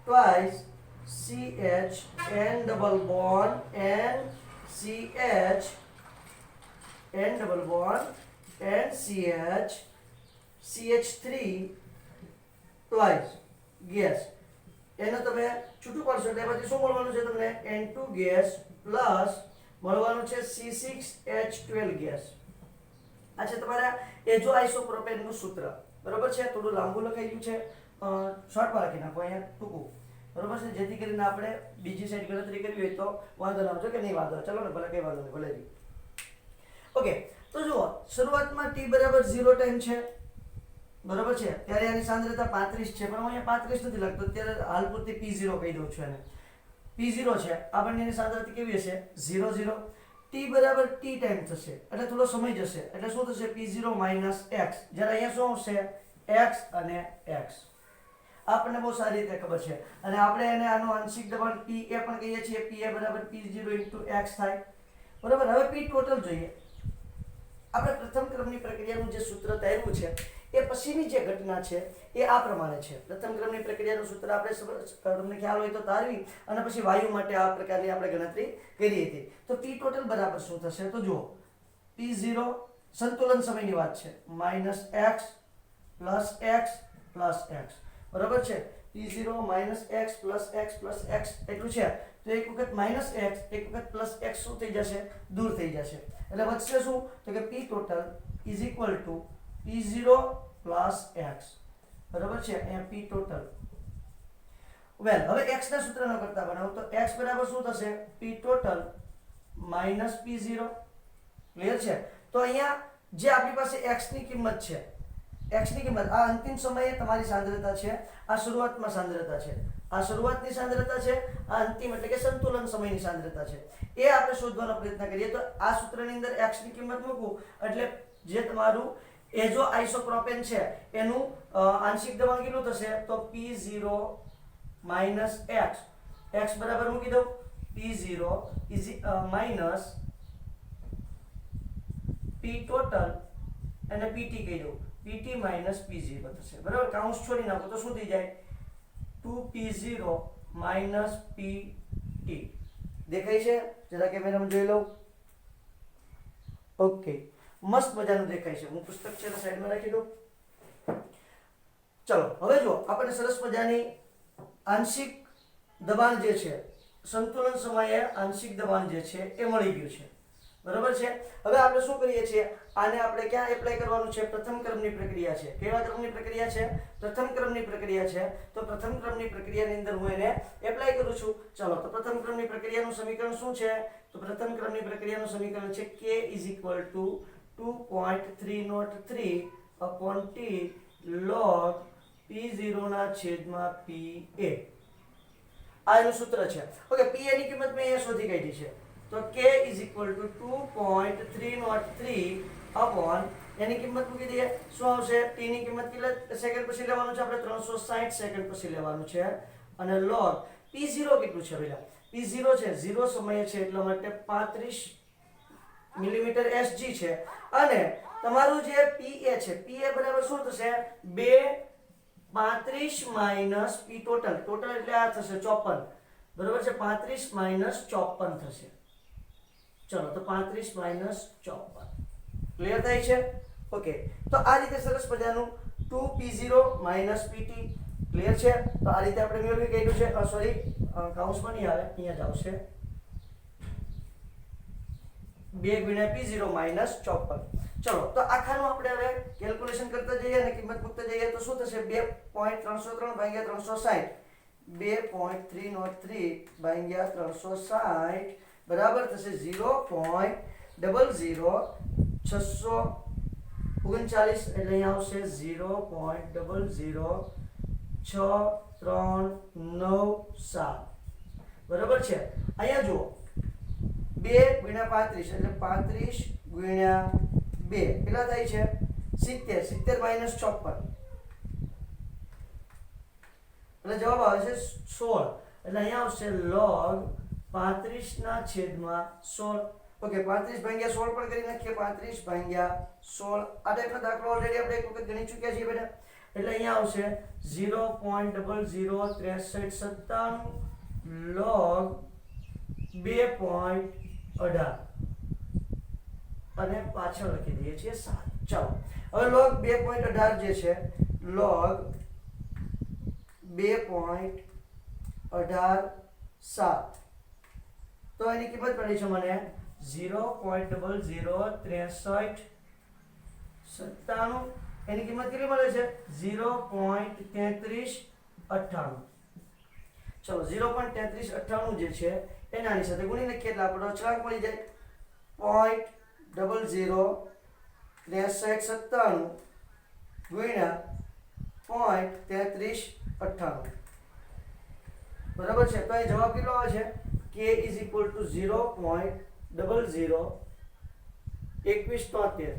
twice CH N double bond and CH N double bond and CH CH3 twice gas એનો તમે છૂટું પાડશો એટલે એમાંથી શું મળવાનું છે તમને N2 gas પ્લસ મળવાનું છે C6H12 gas આ છે તમારા એઝો આઇસોપ્રોપેનનું સૂત્ર બરાબર છે થોડું લાંબુ લખાઈ ગયું છે શોર્ટમાં લખી નાખો અહીંયા ટૂંકું બરોબર છે જેથી કરીને આપણે બીજી સાઈડ ગણતરી કરવી હોય તો વાંધો ના આવજો કે નહીં વાંધો ચલો ને ભલે કઈ વાંધો નહીં ભલે ઓકે તો જુઓ શરૂઆતમાં t બરાબર 0 ટાઈમ છે બરોબર છે ત્યારે આની સાંદ્રતા 35 છે પણ હું અહીંયા 35 નથી લખતો અત્યારે હાલ પૂરતી p0 કહી દઉં છું એને p0 છે આ બંનેની સાંદ્રતા કેવી હશે 0 0 t બરાબર t ટાઈમ થશે એટલે થોડો સમય જશે એટલે શું થશે p0 x જ્યારે અહીંયા શું આવશે x અને x આપણને બહુ સારી રીતે ખબર છે અને આપણે એને આનું આંશિક દબાણ pa પણ કહીએ છીએ pa બરાબર p0 x થાય બરાબર હવે p ટોટલ જોઈએ આપણે પ્રથમ ક્રમની પ્રક્રિયાનું જે સૂત્ર તૈયાર છે એ પછીની જે ઘટના છે એ આ પ્રમાણે છે પ્રથમ ક્રમની પ્રક્રિયાનું સૂત્ર આપણે તમને ખ્યાલ હોય તો તારવી અને પછી વાયુ માટે આ પ્રકારની આપણે ગણતરી કરી હતી તો p ટોટલ બરાબર શું થશે તો જુઓ p0 સંતુલન સમયની વાત છે -x + x બરાબર છે p0 x + x એટલું છે તો એક વખત -x એક વખત +x શું થઈ જશે દૂર થઈ જશે એટલે વધશે શું તો કે p total is equal to p0 + x બરાબર છે અહીંયા p total વેલ હવે x ના સૂત્રનો કરતા બનાવો તો x બરાબર શું થશે p total - p0 ક્લિયર છે તો અહીંયા જે આપણી પાસે x ની કિંમત છે x ની કિંમત આ અંતિમ સમયે તમારી સાંદ્રતા છે આ શરૂઆતમાં સાંદ્રતા છે આ શરૂઆતની સાંદ્રતા છે આ અંતિમ એટલે કે સંતુલન સમયની સાંદ્રતા છે એ આપણે શોધવાનો પ્રયત્ન કરીએ તો આ સૂત્રની અંદર x ની કિંમત મૂકું એટલે જે તમારું એઝો આઇસોપ્રોપેન છે એનું આંશિક દબાણ કેટલું થશે તો p0 - x બરાબર મૂકી દઉં p0 - p total અને pt કહી દઉં pt - p0 થશે બરાબર કાઉન્સ છોડી નાખો તો શું થઈ જાય 2p0 - pt દેખાય છે જરા કેમેરામાં જોઈ લઉં ઓકે મસ્ત મજાનું દેખાય છે હું પુસ્તક છે સાઈડમાં રાખી દઉં ચલો હવે જો આપણે સરસ મજાની આંશિક દબાણ જે છે સંતુલન સમયે આંશિક દબાણ જે છે એ મળી ગયું છે બરાબર છે હવે આપણે શું કરીએ છીએ આને આપણે ક્યાં એપ્લાય કરવાનું છે પ્રથમ ક્રમની પ્રક્રિયા છે કેવા ક્રમની પ્રક્રિયા છે પ્રથમ ક્રમની પ્રક્રિયા છે તો પ્રથમ ક્રમની પ્રક્રિયાની અંદર હું એને એપ્લાય કરું છું ચલો તો પ્રથમ ક્રમની પ્રક્રિયાનું સમીકરણ શું છે તો પ્રથમ ક્રમની પ્રક્રિયાનું સમીકરણ છે k = 2.303 / t log p0 ના છેદમાં pa આ એનું સૂત્ર છે ઓકે pa ની કિંમત મેં અહીંયા શોધી કાઢી છે તો k = 2.303 upon એની કિંમત મૂકી દઈએ શું આવશે t ની કિંમત કેટલા સેકન્ડ પછી લેવાનું છે આપણે 360 સેકન્ડ પછી લેવાનું છે અને log p0 કેટલું છે પેલા p0 છે 0 સમયે છે એટલા માટે 35 મિલીમીટર Sg છે અને તમારું જે pa છે pa બરાબર શું થશે 2 35 માઈનસ p ટોટલ ટોટલ એટલે આ થશે 54 બરાબર છે 35 માઈનસ 54 થશે ચલો તો 35 માઈનસ 54 ક્લિયર થાય છે ઓકે તો આ રીતે સરસ મજાનું 2p0 માઈનસ pt ક્લિયર છે તો આ રીતે આપણે મેળવી ગયું છે સોરી કાઉન્સમાં નહીં આવે અહીંયા જ આવશે 2 ગુણ્યા p0 માઈનસ 54 ચલો તો આખાનું આપણે હવે કેલ્ક્યુલેશન કરતા જઈએ અને કિંમત મૂકતા જઈએ તો શું થશે 2.303 ભાગ્યા 360 2.303 ભાગ્યા 360 બરાબર થશે 0.00639 એટલે અહીંયા આવશે 0.06397 બરાબર છે અહીંયા જુઓ 2 ગુણ્યા 35 એટલે 35 ગુણ્યા 2 કેટલા થાય છે 70 70 માઈનસ 54 એટલે જવાબ આવે છે 16 એટલે અહીંયા આવશે log 35 ના છેદમાં 16 ઓકે 35 ભાગ્યા 16 પણ કરી નાખીએ 35 ભાગ્યા 16 આ ટાઈપનો દાખલો ઓલરેડી આપણે એક વખત ગણી ચૂક્યા છીએ બેટા એટલે અહીંયા આવશે 0.006397 log 2.18 અને પાછળ લખી દઈએ છીએ 7 ચાલો હવે log 2.18 જે છે log 2.18 7 તો એની કિંમત પડી છે મને 0.006397 એની કિંમત કેટલી મળે છે 0.3398 ચલો 0.3398 જે છે એને આની સાથે ગુણી નાખીએ એટલે આપણો અચળાંક મળી જાય 0.006397 ગુણ્યા 0.3398 બરાબર છે તો એ જવાબ કેટલો આવે છે k is equal to 0.002173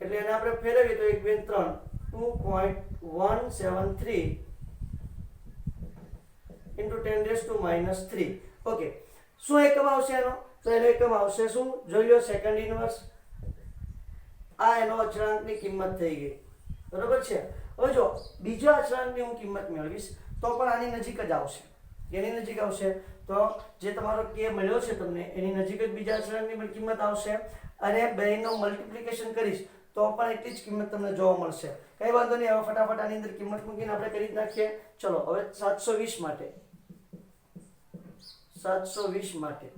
એટલે એને આપણે ફેરવીએ તો 1 2 3 2.173 into 10 raised to minus 3 okay શું એકમ આવશે એનો તો એનો એકમ આવશે શું જોઈ લો સેકન્ડ ઇન્વર્સ આ એનો અચળાંકની કિંમત થઈ ગઈ બરાબર છે હવે જો બીજા અચળાંકની હું કિંમત મેળવીશ તો પણ આની નજીક જ આવશે એની નજીક આવશે તો જે તમારો k મળ્યો છે તમને એની નજીક જ બીજા અચળાંકની પણ કિંમત આવશે અને બેનો મલ્ટીપ્લિકેશન કરીશ તો પણ એટલી જ કિંમત તમને જોવા મળશે કઈ વાંધો નહીં હવે ફટાફટ આની અંદર કિંમત મૂકીને આપણે કરી જ નાખીએ ચલો હવે 720 માટે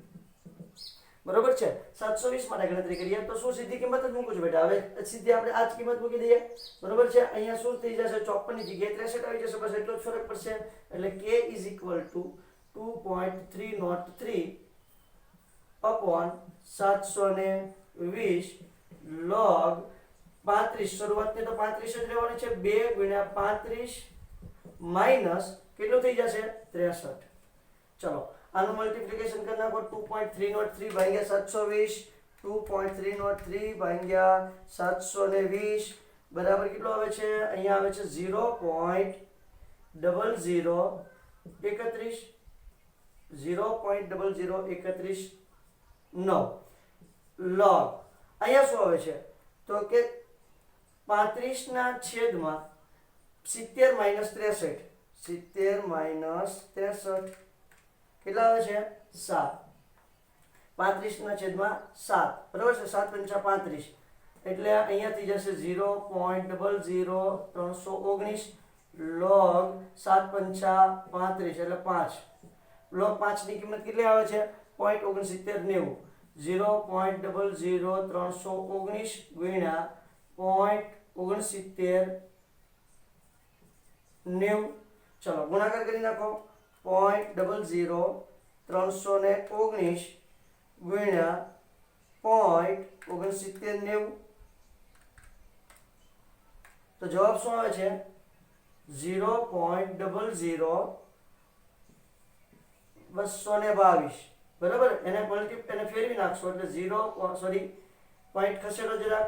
બરોબર છે 720 માટે ગણતરી કરીએ તો શું સીધી કિંમત જ મૂકું છું બેટા હવે સીધી આપણે આ જ કિંમત મૂકી દઈએ બરોબર છે અહીંયા શું થઈ જશે 54 ની જગ્યાએ 63 આવી જશે બસ એટલો જ ફરક પડશે એટલે k is equal to 2.303 upon 720 log 35 શરૂઆતની તો 35 જ રહેવાની છે 2 ગુણ્યા 35 માઈનસ કેટલું થઈ જશે 63 ચલો આનું મલ્ટીપ્લિકેશન કરી નાખો 2.303 ભાગ્યા 720 2.303 ભાગ્યા 720 બરાબર કેટલો આવે છે અહીંયા આવે છે 0.0031 9 log અહીંયા શું આવે છે તો કે 35 ના છેદમાં 70 માઈનસ 63 70 માઈનસ 63 કેટલા આવે છે 7 35 ના છેદમાં 7 બરાબર છે 7 પંચા 35 એટલે અહીંયાથી જશે 0.00319 log 7 પંચા 35 એટલે 5 log 5 ની કિંમત કેટલી આવે છે 0.6990 0.00319 ગુણ્યા 0.6990 ચલો ગુણાકાર કરી નાખો 0.00319 ગુણ્યા 0.6990 તો જવાબ શું આવે છે 0.00222 બરાબર એને ફેરવી નાખશો એટલે 0 સોરી પોઈન્ટ ખસેડો જરા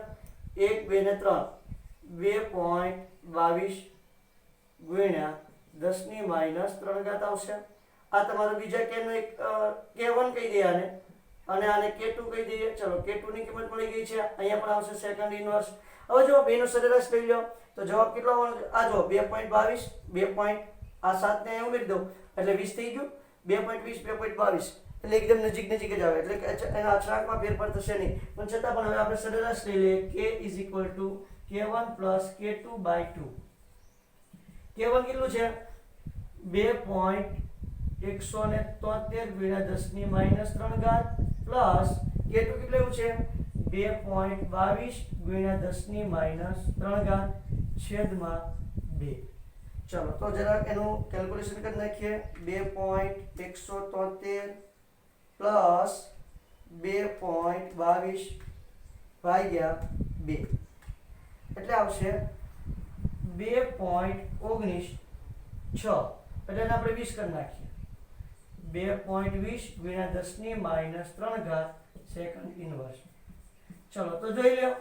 1 2 ને 3 2.22 ગુણ્યા 10⁻³ આવશે। આ તમારો બીજા k નો એક k1 કહી દઈએ આને, અને આને k2 કહી દઈએ। ચલો k2 ની કિંમત મળી ગઈ છે, અહીંયા પણ આવશે સેકન્ડ ઇન્વર્સ। હવે જો બેનો સરેરાશ લઈ લો તો જવાબ કેટલો આવવાનો છે? આ જો 2.22, 2. આ 7 ને અહીંયા ઉમેરી દઉં એટલે 20 થઈ ગયું। 2.20, 2.22 એટલે એકદમ નજીક નજીક જ આવે, એટલે કે એના અચળાંકમાં ફેરફાર થશે નહીં, પણ છતાં પણ હવે આપણે સરેરાશ લઈ લઈએ k = k1 + k2/2। k1 કેટલું છે? 2.173 × 10⁻³ પ્લસ k2 કેટલું છે? 2.22 × 10⁻³ છેદમાં 2। ચલો તો જરા એનું કેલ્ક્યુલેશન કરી નાખીએ। 2.173 પ્લસ 2.22 ભાગ્યા 2 એટલે આવશે 2.196, એટલે એને આપણે 20 કરી નાખીએ। 2.20 × 10⁻³ સેકન્ડ ઇન્વર્સ। ચલો તો જોઈ લો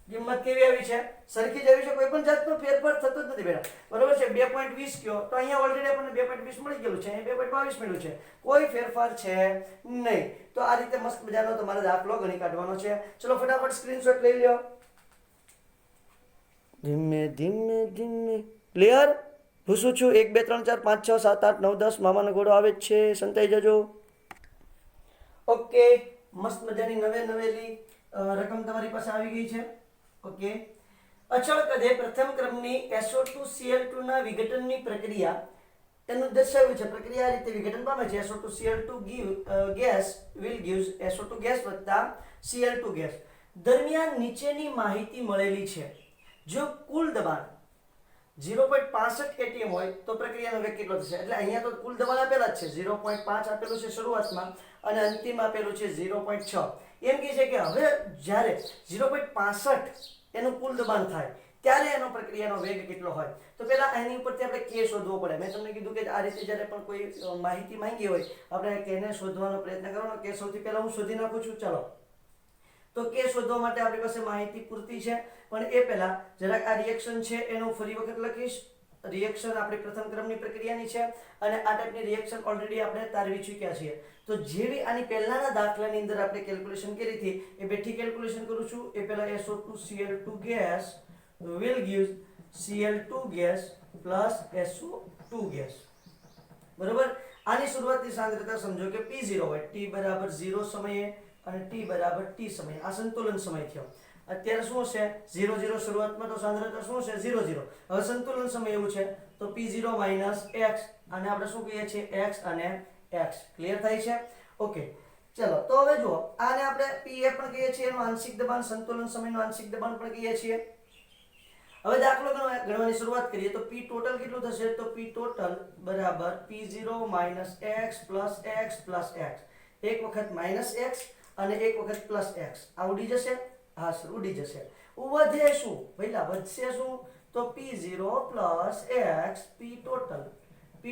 કિંમત કેવી આવી છે? સરખી જ આવી છે, કોઈ પણ જાતનો ફેરફાર થતો જ નથી બેટા, બરોબર છે। 2.20 કયો તો અહીંયા ઓલરેડી આપણને 2.20 મળી ગયેલું છે, અહીંયા 2.22 મળ્યું છે, કોઈ ફેરફાર છે નહીં। તો આ રીતે મસ્ત મજાનો તમારે દાખલો ગણી કાઢવાનો છે। ચલો ફટાફટ સ્ક્રીનશોટ લઈ લ્યો, ધીમે ધીમે ધીમે। ક્લિયર? પૂછું છું 1 2 3 4 5 6 7 8 9 10 મામાનો ઘોડો આવે જ છે, સંતાઈ જજો। ઓકે, મસ્ત મજાની નવેલી રકમ તમારી પાસે આવી ગઈ છે। ઓકે, અચળ કદે પ્રથમ ક્રમની SO2Cl2 ના વિઘટનની પ્રક્રિયા એનું દર્શાવ્યું છે। પ્રક્રિયા આ રીતે વિઘટન પામે છે। SO2Cl2 gas will gives SO2 gas વત્તા Cl2 ગેસ દરમિયાન નીચેની માહિતી મળેલી છે। જો કુલ દબાણ 0.65 atm હોય તો પ્રક્રિયાનો વેગ કેટલો થશે? એટલે અહીંયા તો કુલ દબાણ આપેલા જ છે, 0.5 આપેલું છે શરૂઆતમાં અને અંતિમ આપેલું છે 0.6। એમ કહે છે કે હવે જ્યારે 0.65 એનું કુલ દબાણ થાય ત્યારે એનો પ્રક્રિયાનો વેગ કેટલો હોય? તો પહેલા એની ઉપરથી આપણે કે શોધવો પડે। મેં તમને કીધું કે આ રીતે જ્યારે પણ કોઈ માહિતી માંગી હોય આપણે કેને શોધવાનો પ્રયત્ન કરવાનો। કે સૌથી પહેલા હું શોધી નાખું છું। ચાલો તો કે શોધવા માટે આપણી પાસે માહિતી પૂરતી છે, પણ એ પહેલા જરાક આ રિએક્શન છે એનું ફરી વખત લખીશ। રિએક્શન આપણી પ્રથમ ક્રમની પ્રક્રિયાની છે અને આ ટાઈપની રિએક્શન ઓલરેડી આપણે તારવી ચૂક્યા છીએ। તો જેવી આની પહેલાના દાખલાની અંદર આપણે કેલ્ક્યુલેશન કરી હતી એ બેઠી કેલ્ક્યુલેશન કરું છું। એ પહેલા SO2Cl2 gas will give Cl2 gas plus SO2 gas, બરોબર। આની શરૂઆતની સાંદ્રતા સમજો કે P0 હોય, t = 0 સમયે અને t = t સમયે, આ સંતુલન સમય થયો। અત્યારે શું છે? 0 0 શરૂઆતમાં તો સાંદ્રતા શું છે? 0 0। હવે સંતુલન સમય એવું છે તો P0 - x, આને આપણે શું કહીએ છીએ? x અને x। ક્લિયર થાય છે? ઓકે, ચલો તો હવે જુઓ, આને આપણે PA પણ કહીએ છીએ, એનું આંશિક દબાણ, સંતુલન સમયનું આંશિક દબાણ પણ કહીએ છીએ। હવે દાખલો ગણવાની શરૂઆત કરીએ તો P ટોટલ કેટલું થશે? તો P total = P0 - x + x + x, એક વખત -x અને એક વખત +x। આ ઉડી જશે? હા સર, ઉડી જશે। વધે શું? પહેલા વધશે શું? તો P0 + x P total =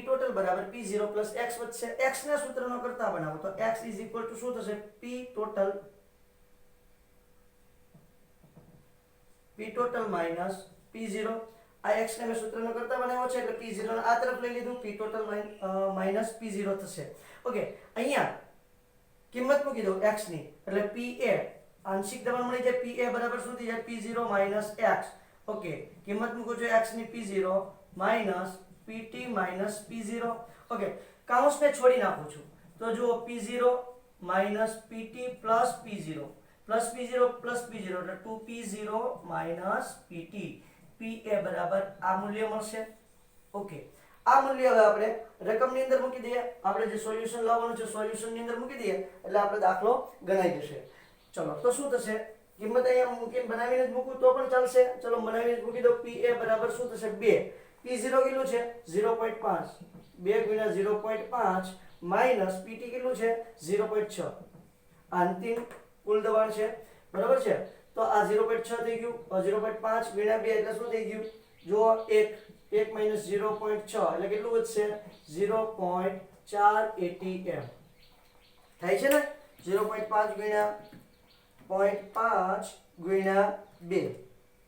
P0 + x વધશે। x ને સૂત્રનો કરતા બનાવો તો x = શું થશે? P total minus P0। આ x ને મેં સૂત્રનો કરતા બનાવ્યો છે એટલે P0 ને આ તરફ લઈ લીધું, P ટોટલ minus P0 થશે। ઓકે, અહીંયા કિંમત મૂકી દો x ની એટલે PA આંશિક દબાણ મળી જાય। PA બરાબર શું થઈ જાય? P0 - x। ઓકે, કિંમત મૂકું છું x ની P0 - PT - P0। ઓકે, કાઉન્સને છોડી નાખું છું તો જુઓ P0 - PT + P0 + P0 + P0 એટલે 2P0 - PT। PA બરાબર આ મૂલ્ય મળશે। ઓકે, આ મૂલ્ય હવે આપણે રકમની અંદર મૂકી દઈએ। આપણે જે સોલ્યુશન લાવવાનું છે સોલ્યુશનની અંદર મૂકી દઈએ એટલે આપણો દાખલો ગણાઈ જશે। ચલો તો શું થશે? કિંમત અહીંયા મૂકીને બનાવીને જ મૂકું તો પણ ચાલશે। ચલો બનાવીને જ મૂકી દો। PA બરાબર શું થશે? 2। P0 કેટલું છે? 0.5, 2 × 0.5 માઈનસ PT કેટલું છે? 0.6। અંતિમ કુલ દબાણ છે, બરાબર છે। તો આ 0.6 થઈ ગયું, 0.5 × 2 એટલે શું થઈ ગયું? જો 1 - 0.6 એટલે કેટલું વધશે? 0.4 atm થાય છે ને? 0.5 × 0.5 × 2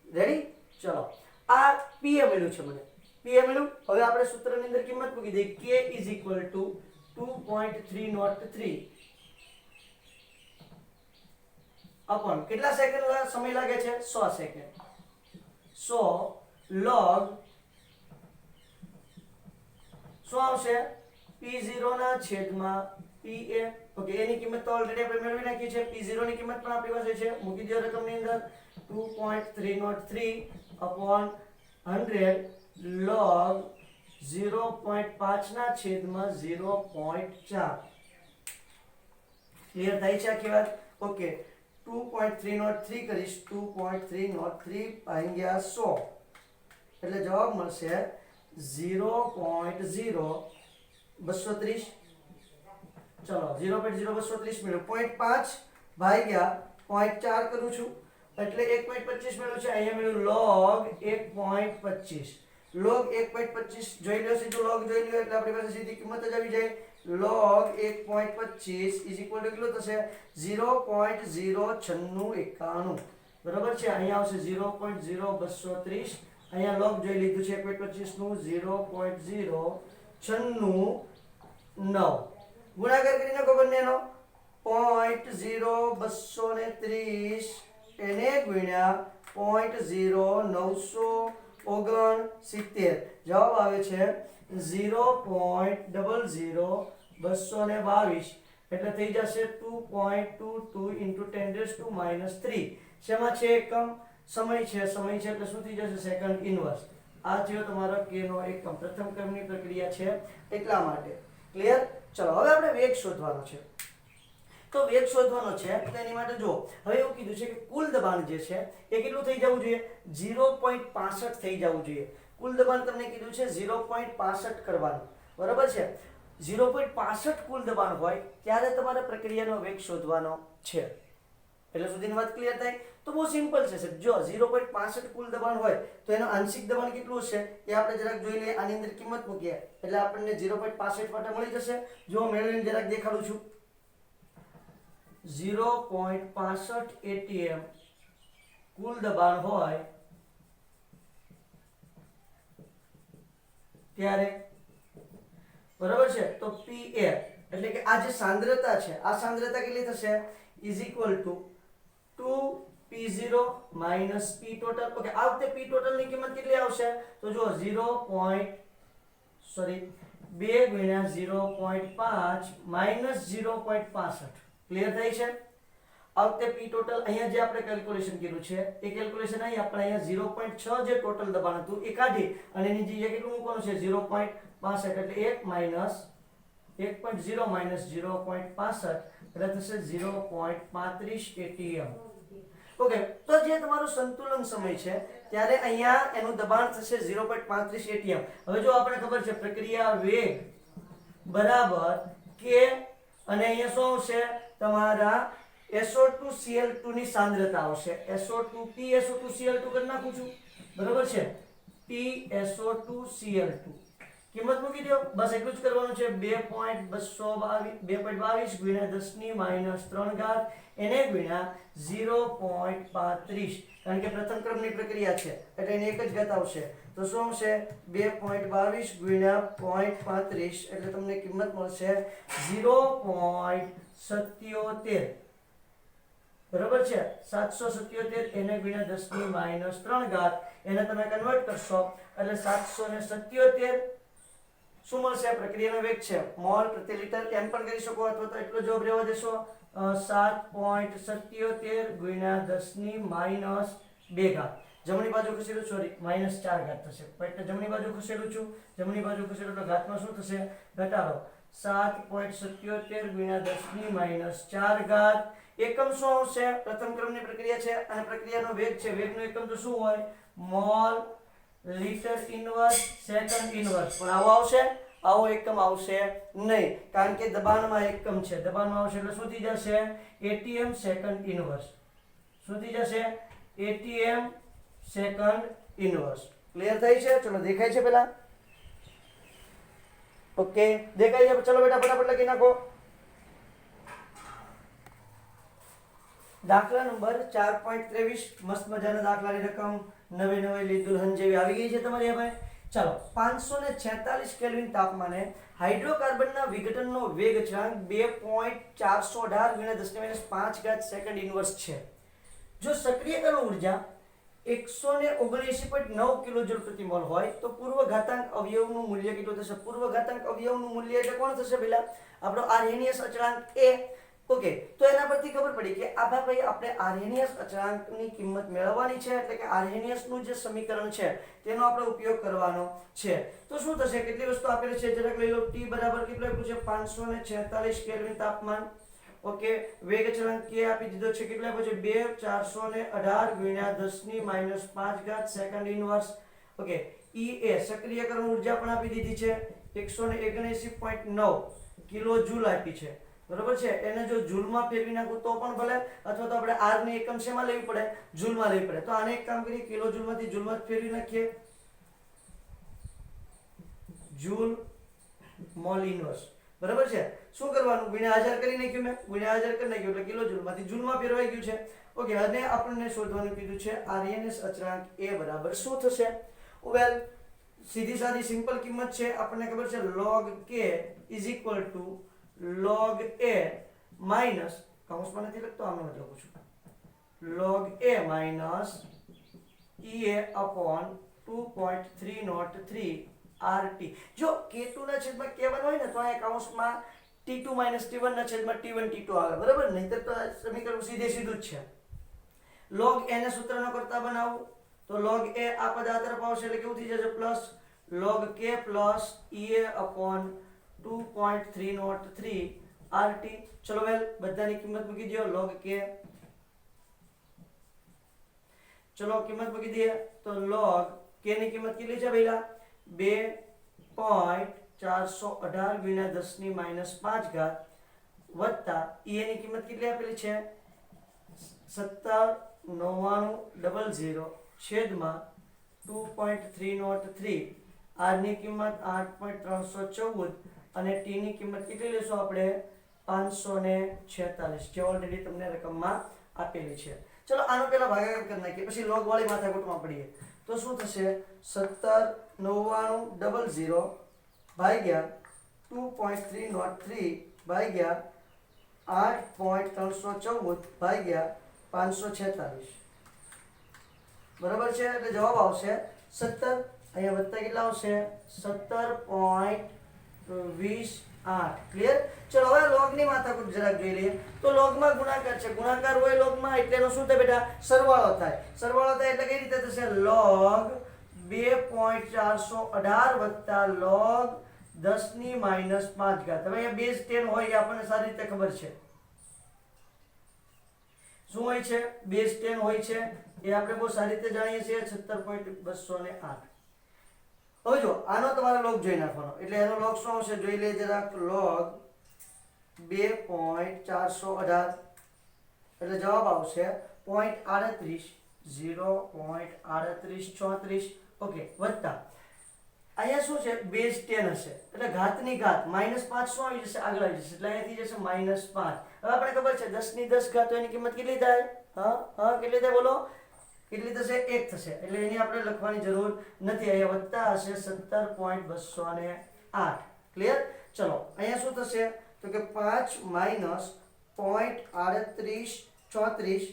રેડી। ચલો આ PA મળ્યું છે મને, પીએ મળ્યું. હવે આપણે સૂત્રની અંદર કિંમત મૂકી દઈએ k = 2.303 અપોન કેટલા સેકન્ડ સમય લાગે છે 100 સેકન્ડ 100 log શું આવશે p0 ના છેદમાં pa. ઓકે એની કિંમત તો ઓલરેડી આપણે મેળવી નાખી છે. p0 ની કિંમત પણ આપણી પાસે છે, મૂકી દો રકમની અંદર 2.303 અપોન 100 log 0.5 ના છેદમાં 0.4. ક્લિયર થાય છે આખી વાત? ઓકે 2.303 કરીશ 2.303 ભાગ્યા 100 એટલે જવાબ મળશે 0.0230. ચલો 0.0230 મળ્યું. 0.5 ભાગ્યા 0.4 કરું છું એટલે 1.25 મળ્યું છે. અહીંયા મળ્યું log 1.25. log 1.25 જોઈ લો, સીધું log જોઈ લો એટલે આપણી પાસે સીધી કિંમત જ આવી જાય. log 1.25 કેટલું થશે 0.09691. બરાબર છે. અહીંયા આવશે 0.0230. અહીંયા log જોઈ લીધું છે 1.25 નું 0.096. ગુણાકાર કરી નાખો બંનેનો 0.0230 એને ગુણ્યા 0.0969. જવાબ આવે છે 0.00222 એટલે થઈ જશે 2.22 × 10⁻³ શેમાં છે એકમ સમય છે એટલે શું થઈ જશે સેકન્ડ ઇનવર્સ. આ થયો તમારો k નો એકમ. પ્રથમ ક્રમની પ્રક્રિયા છે એટલા માટે. ક્લિયર? ચલો હવે આપણે વેગ શોધવાનો છે. તો વેગ શોધવાનો છે તો એની માટે જો હવે એવું કીધું છે કે કુલ દબાણ જે છે એ કેટલું થઈ જવું જોઈએ 0.65 થઈ જવું જોઈએ. કુલ દબાણ તમને કીધું છે 0.65 કરવાનું. બરાબર છે? 0.65 કુલ દબાણ હોય ત્યારે તમારે પ્રક્રિયાનો વેગ શોધવાનો છે. એટલે સુધીની વાત ક્લિયર થાય? તો બહુ સિમ્પલ છે સાહેબ. જો 0.65 કુલ દબાણ હોય તો એનો આંશિક દબાણ કેટલું હશે એ આપણે જરાક જોઈ લઈએ. આની અંદર કિંમત મૂકીએ એટલે આપણને 0.65 માટે મળી જશે. જો મેળવીને જરાક દેખાડું છું 0.65 atm કુલ દબાણ હોય ત્યારે બરાબર છે તો pa એટલે કે આ જે સાંદ્રતા છે આ સાંદ્રતા કેટલી થશે = 2p0 - p total. ઓકે આ વખતે p total ની કિંમત કેટલી આવશે તો જો 2 × 0.5 - 0.65. ક્લિયર થાય છે? આ વખતે p total અહીંયા જે આપણે કેલ્ક્યુલેશન કર્યું છે એ કેલ્ક્યુલેશન અહીં આપણે અહીંયા 0.6 જે ટોટલ દબાણ હતું એ કાઢી અને એની જગ્યાએ કેટલું મૂકવાનું છે 0.65 એટલે 1 - 0.65 એટલે થશે 0.35 atm. ઓકે તો જે તમારો સંતુલન સમય છે ત્યારે અહીંયા એનું દબાણ થશે 0.35 atm. હવે જો આપણે ખબર છે પ્રક્રિયા વેગ બરાબર k અને અહીંયા શું આવશે તમારા SO2Cl2 ની સાંદ્રતા આવશે. SO2 PSO2Cl2 કરી નાખું છું. બરાબર છે? PSO2Cl2 કિંમત મૂકી દો. બસ એટલું જ કરવાનું છે 2.22 ગુણ્યા 10⁻³ એને ગુણ્યા 0.35 કારણ કે પ્રથમ ક્રમની પ્રક્રિયા છે એટલે એની એક જ ઘાત આવશે. તો શું આવશે 2.22 ગુણ્યા 0.35 એટલે તમને કિંમત મળશે 0.77. બરાબર છે? 777 એને ગુણ્યા 10⁻³ એને તમે કન્વર્ટ કરશો એટલે 777 શું મળશે પ્રક્રિયાનો વેગ છે મોલ પ્રતિ લિટર. એમ પણ કરી શકો અથવા તો એટલો જવાબ રહેવા દેશો 7.77 ગુણ્યા 10⁻². જમણી બાજુ ખસેડું -4 થશે એટલે જમણી બાજુ ખસેડું છું. જમણી બાજુ ખસેડું તો ઘાતમાં શું થશે ઘટાડો 7.77 ગુણ્યા 10⁻⁴. એકમ શું આવશે પ્રથમ ક્રમની પ્રક્રિયા છે અને પ્રક્રિયાનો વેગ છે. વેગનો એકમ તો શું હોય mall litre inverse second inverse. પણ આવો આવશે? આવો એકમ આવશે નહીં કારણ કે દબાણમાં એકમ છે. દબાણમાં આવશે એટલે શું થઈ જશે atm સેકન્ડ ઇનવર્સ. શું થઈ જશે atm સેકન્ડ ઇનવર્સ. ક્લિયર થઈ છે? ચલો દેખાય છે પેલા? ઓકે દેખાય છે? ચલો બેટા ફટાફટ લખી નાખો. દાખલા નંબર 4.23 મસ્ત મજાના દાખલાની રકમ નવી દુલ્હન જેવી આવી ગઈ છે તમારી હવે. ચાલો 546 કેલ્વિન તાપમાને હાઇડ્રોકાર્બનના વિઘટનનો વેગ અચળાંક 2.418 × 10 સેકન્ડ ઇન્વર્સ છે. જો સક્રિયકરણ ઉર્જા 179.9 કિલોજૂલ પ્રતિ મોલ હોય તો પૂર્વ ઘાતાંક અવયવનું મૂલ્ય કેટલું થશે? પૂર્વ ઘાતાંક અવયવનું મૂલ્ય એટલે કોણ થશે પેલા? આપણો આર્હેનિયસ અચળાંક A. ઓકે, તો એના પરથી ખબર પડી કે આભા ભાઈ આપણે આર્હેનિયસ અચળાંકની કિંમત મેળવવાની છે, એટલે કે આર્હેનિયસનું જે સમીકરણ છે તેનો આપણે ઉપયોગ કરવાનો છે. તો શું થશે? કેટલી વસ્તુ આપેલી છે જરાક લઈ લો. T બરાબર કેટલું આપ્યું છે? 546 કેલ્વિન તાપમાન. ઓકે, વેગ અચળાંક K આપી દીધો છે. કેટલો આપ્યો છે? 2.418 × 10 second inverse. Okay, E A સક્રિયકરણ ઊર્જા પણ આપી દીધી છે 179.9 કિલોજૂલ આપી છે. બરોબર છે. એને જો જૂલમાં ફેરવી નાખું તો પણ ભલે, અથવા તો આપણે r ની એકમ શેમાં લેવી પડે? જૂલમાં લેવી પડે. તો આને એક કામ કરીએ, કિલોજૂલમાંથી જૂલમાં ફેરવી નાખીએ. Joule mole inverse. બરાબર છે. શું કરવાનું? ગુણ્યા 1000 કરી નાખ્યું મેં. ગુણ્યા 1000 કરી નાખ્યું એટલે કિલોજૂલમાંથી જૂલમાં ફેરવાઈ ગયું છે. ઓકે, અને આપણને શોધવાનું કીધું છે આર્હેનિયસ અચળાંક A બરાબર શું થશે? વેલ, સીધી સાદી સિમ્પલ કિંમત છે. આપણને ખબર છે log K = log A minus, કૌંસમાં નથી લખતો, આમ જ લખું છું, log A minus EA upon 2.303 RT. જો K2 ના છેદમાં K1 હોય ને તો આ કૌંસમાં T2 માઈનસ T1 ના છેદમાં T1 T2 આવે. બરાબર? નહીંતર તો આ સમીકરણ સીધું જ છે. log A ને સૂત્રનો કરતા બનાવું તો log A આ પદ આ તરફ આવશે એટલે કેવું થઈ જશે? Plus log K plus EA upon 2.303 RT. ચલો વેલ, બધાની કિંમત મૂકી દો. log K, ચલો કિંમત મૂકી દઈએ તો log K ની કિંમત કેટલી છે ભઈલા? 2.418 × 10 વત્તા EA ની કિંમત કેટલી આપેલી છે? 179900 છેદમાં 2.303. r ની કિંમત 8.314 અને t ની કિંમત કેટલી લેશો આપણે? 546, જે ઓલરેડી તમને રકમમાં આપેલી છે. ચલો આનો પહેલા ભાગાકાર કરી નાખીએ, પછી log વાળી માથાકૂટમાં પડીએ. તો શું થશે? 179900 ભાગ્યા 2.303 ભાગ્યા 8.314 ભાગ્યા 546. બરાબર છે. એટલે જવાબ આવશે 17. અહીંયા વત્તા કેટલા આવશે? 17.28. ક્લિયર? ચલો હવે log ની માથાકૂટ જરાક જોઈ લઈએ. તો log માં ગુણાકાર છે. ગુણાકાર હોય log માં એટલે એનો શું થાય બેટા? સરવાળો થાય. સરવાળો થાય એટલે કઈ રીતે થશે? log 2.418 વત્તા log 10 - 5 ઘાત. હવે અહીંયા બેઝ 10 હોય એ આપણને સારી રીતે ખબર છે. શું હોય છે? બેઝ 10 હોય છે એ આપણે બહુ સારી રીતે જાણીએ છીએ. 76.208. હવે જો આનો તમારે log જોઈ નાખવાનો, એટલે એનો log શું આવશે જોઈ લે જરાક. log 2.418 એટલે જવાબ આવશે 0.38, 0.3834. ઓકે, વત્તા અહીંયા શું છે? બેઝ 10 હશે એટલે ઘાતની ઘાત -5 શું આવી જશે? આગળ આવી જશે એટલે અહીંયાથી જશે -5. હવે આપણે ખબર છે 10 ની 10 ઘાત તો એની કિંમત કેટલી થાય? કેટલી થાય બોલો? કેટલી થશે? 1 થશે. એટલે એની આપણે લખવાની જરૂર નથી. અહીંયા વત્તા હશે 17.208. ક્લિયર? ચલો અહીંયા શું થશે? તો કે 5 માઈનસ 0.3834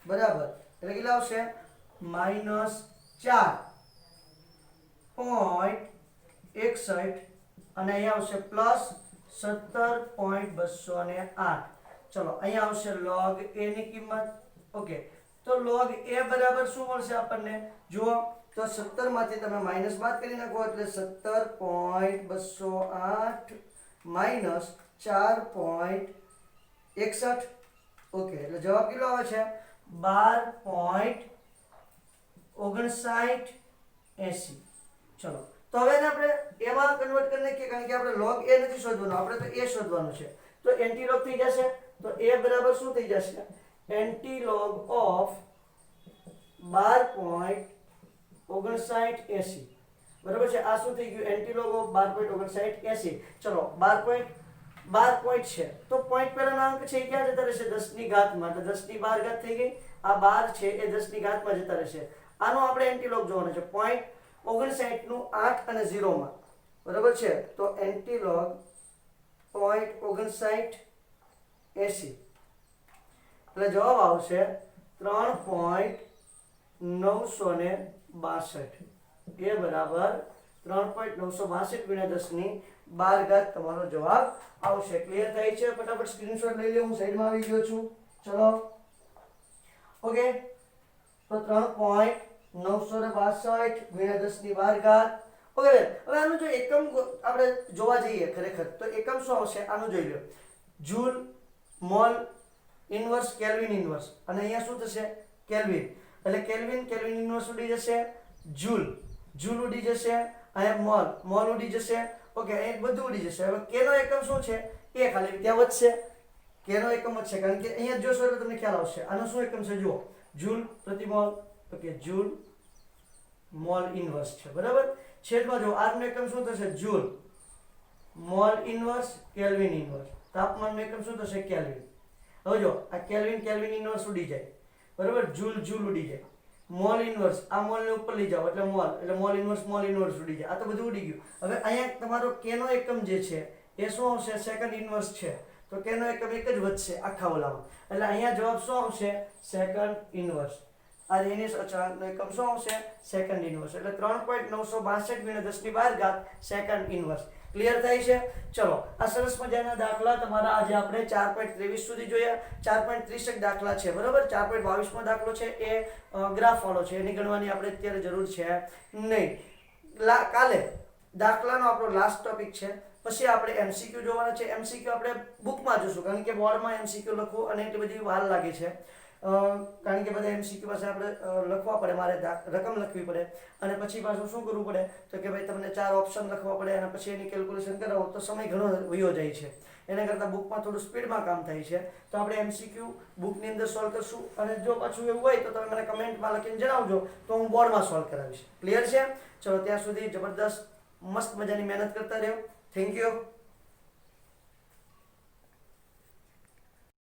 બરાબર એટલે કેટલા આવશે? -4.61 અને અહીંયા આવશે પ્લસ 17.208. ચલો અહીંયા આવશે log A ની કિંમત. ઓકે, તો log A બરાબર શું મળશે આપણને? જુઓ તો 17 માંથી તમે માઈનસ બાદ કરી નાખો એટલે 17.208 માઈનસ 4.61. ઓકે, એટલે જવાબ કેટલો આવે છે? 12.5980. ચલો તો હવે એને આપણે એમાં કન્વર્ટ કરી નાખીએ, કારણ કે આપણે log A નથી શોધવાનું, આપણે તો A શોધવાનું છે. તો એન્ટીલોગ થઈ જશે. તો A બરાબર શું થઈ જશે? Antilog of 12.5980. બરાબર છે. આ શું થઈ ગયું? Antilog of 12.5980. ચલો 12 પોઈન્ટ છે તો પોઈન્ટ પહેલાના અંક છે એ ક્યાં જતા રહેશે? 10 ની ઘાતમાં. એટલે 10 ની 12 ઘાત થઈ ગઈ. આ 12 છે એ 10 ની ઘાતમાં જતા રહેશે. આનો આપણે એન્ટીલોગ જોવાનો છે. 59 નું 8 અને 0 માં બરાબર છે તો એન્ટીલોગ 0.5980 એટલે જવાબ આવશે 3.962 એ બરાબર 3.962 ગુણ્યા 10 ની 12 ઘાત તમારો જવાબ આવશે. ક્લિયર થાય છે? ફટાફટ સ્ક્રીનશોટ લઈ લો. હું સાઈડમાં આવી ગયો છું. ચલો ઓકે તો 3.962 ગુણ્યા 10 ની 12 ઘાત. ઓકે હવે આનું જો એકમ આપણે જોવા જઈએ ખરેખર તો એકમ શું આવશે આનું જોઈ લો. Joule, mole, inverse, kelvin inverse અને અહીંયા શું થશે કેલ્વિન. એટલે કેલ્વિન ઇન્વર્સ ઉડી જશે, જૂલ ઉડી જશે, અહીંયા મોલ ઉડી જશે. ઓકે અહીં બધું ઉડી જશે. હવે કેનો એકમ શું છે એ ખાલી ત્યાં વધશે. કેનો એકમ વધશે કારણ કે અહીંયા જોશો એટલે તમને ખ્યાલ આવશે. આનો શું એકમ છે જુઓ, જૂલ પ્રતિ mall. Okay joule mole inverse છે બરાબર. છેદમાં જો આર નો એકમ શું થશે joule, mole inverse, kelvin inverse. તાપમાનનો એકમ શું થશે કેલ્વિન. હવે જો આ કેલ્વિન ઇન્વર્સ ઉડી જાય બરાબર, જૂલ ઉડી જાય, મોલ ઇન્વર્સ આ મોલ ને ઉપર લઈ જાઓ એટલે મોલ ઇન્વર્સ ઉડી જાય. આ તો બધું ઉડી ગયું. હવે અહીંયા તમારો કેનો એકમ જે છે એ શું આવશે સેકન્ડ ઇન્વર્સ છે તો કેનો એકમ એક જ વધશે આખા ઓલામાં. એટલે અહીંયા જવાબ શું આવશે સેકન્ડ ઇન્વર્સ. આ એની અચળાંકનો એકમ શું આવશે સેકન્ડ ઇન્વર્સ. એટલે 3.962 ગુણ્યા 10 ની 12 ઘાત સેકન્ડ ઇન્વર્સ. ક્લિયર થાય છે? ચલો આ સરસ મજાના દાખલા તમારા આજે આપણે 4.23 સુધી જોયા. 4.30 દાખલા છે બરાબર. 4.22 માં દાખલો છે એ ગ્રાફ વાળો છે, એની ગણવાની આપણે અત્યારે જરૂર છે નહીં. કાલે દાખલાનો આપણો લાસ્ટ ટોપિક છે, પછી આપણે એમસીક્યુ જોવાના છે. એમસીક્યુ આપણે બુકમાં જોશું કારણ કે બોર્ડમાં એમસીક્યુ લખવું અને એટલી બધી વાર લાગે છે. કારણ કે બધા એમસીક્યુ પાસે આપણે લખવા પડે, મારે રકમ લખવી પડે અને પછી પાછું શું કરવું પડે તો કે ભાઈ તમને 4 ઓપ્શન લખવા પડે અને પછી એની કેલ્ક્યુલેશન કરાવો તો સમય ઘણો વયો જાય છે. એના કરતાં બુકમાં થોડું સ્પીડમાં કામ થાય છે. તો આપણે એમસીક્યુ બુકની અંદર સોલ્વ કરશું અને જો પાછું એવું હોય તો તમે મને કમેન્ટમાં લખીને જણાવજો તો હું બોર્ડમાં સોલ્વ કરાવીશ. ક્લિયર છે? ચલો ત્યાં સુધી જબરદસ્ત મસ્ત મજાની મહેનત કરતા રહ્યો. Thank you.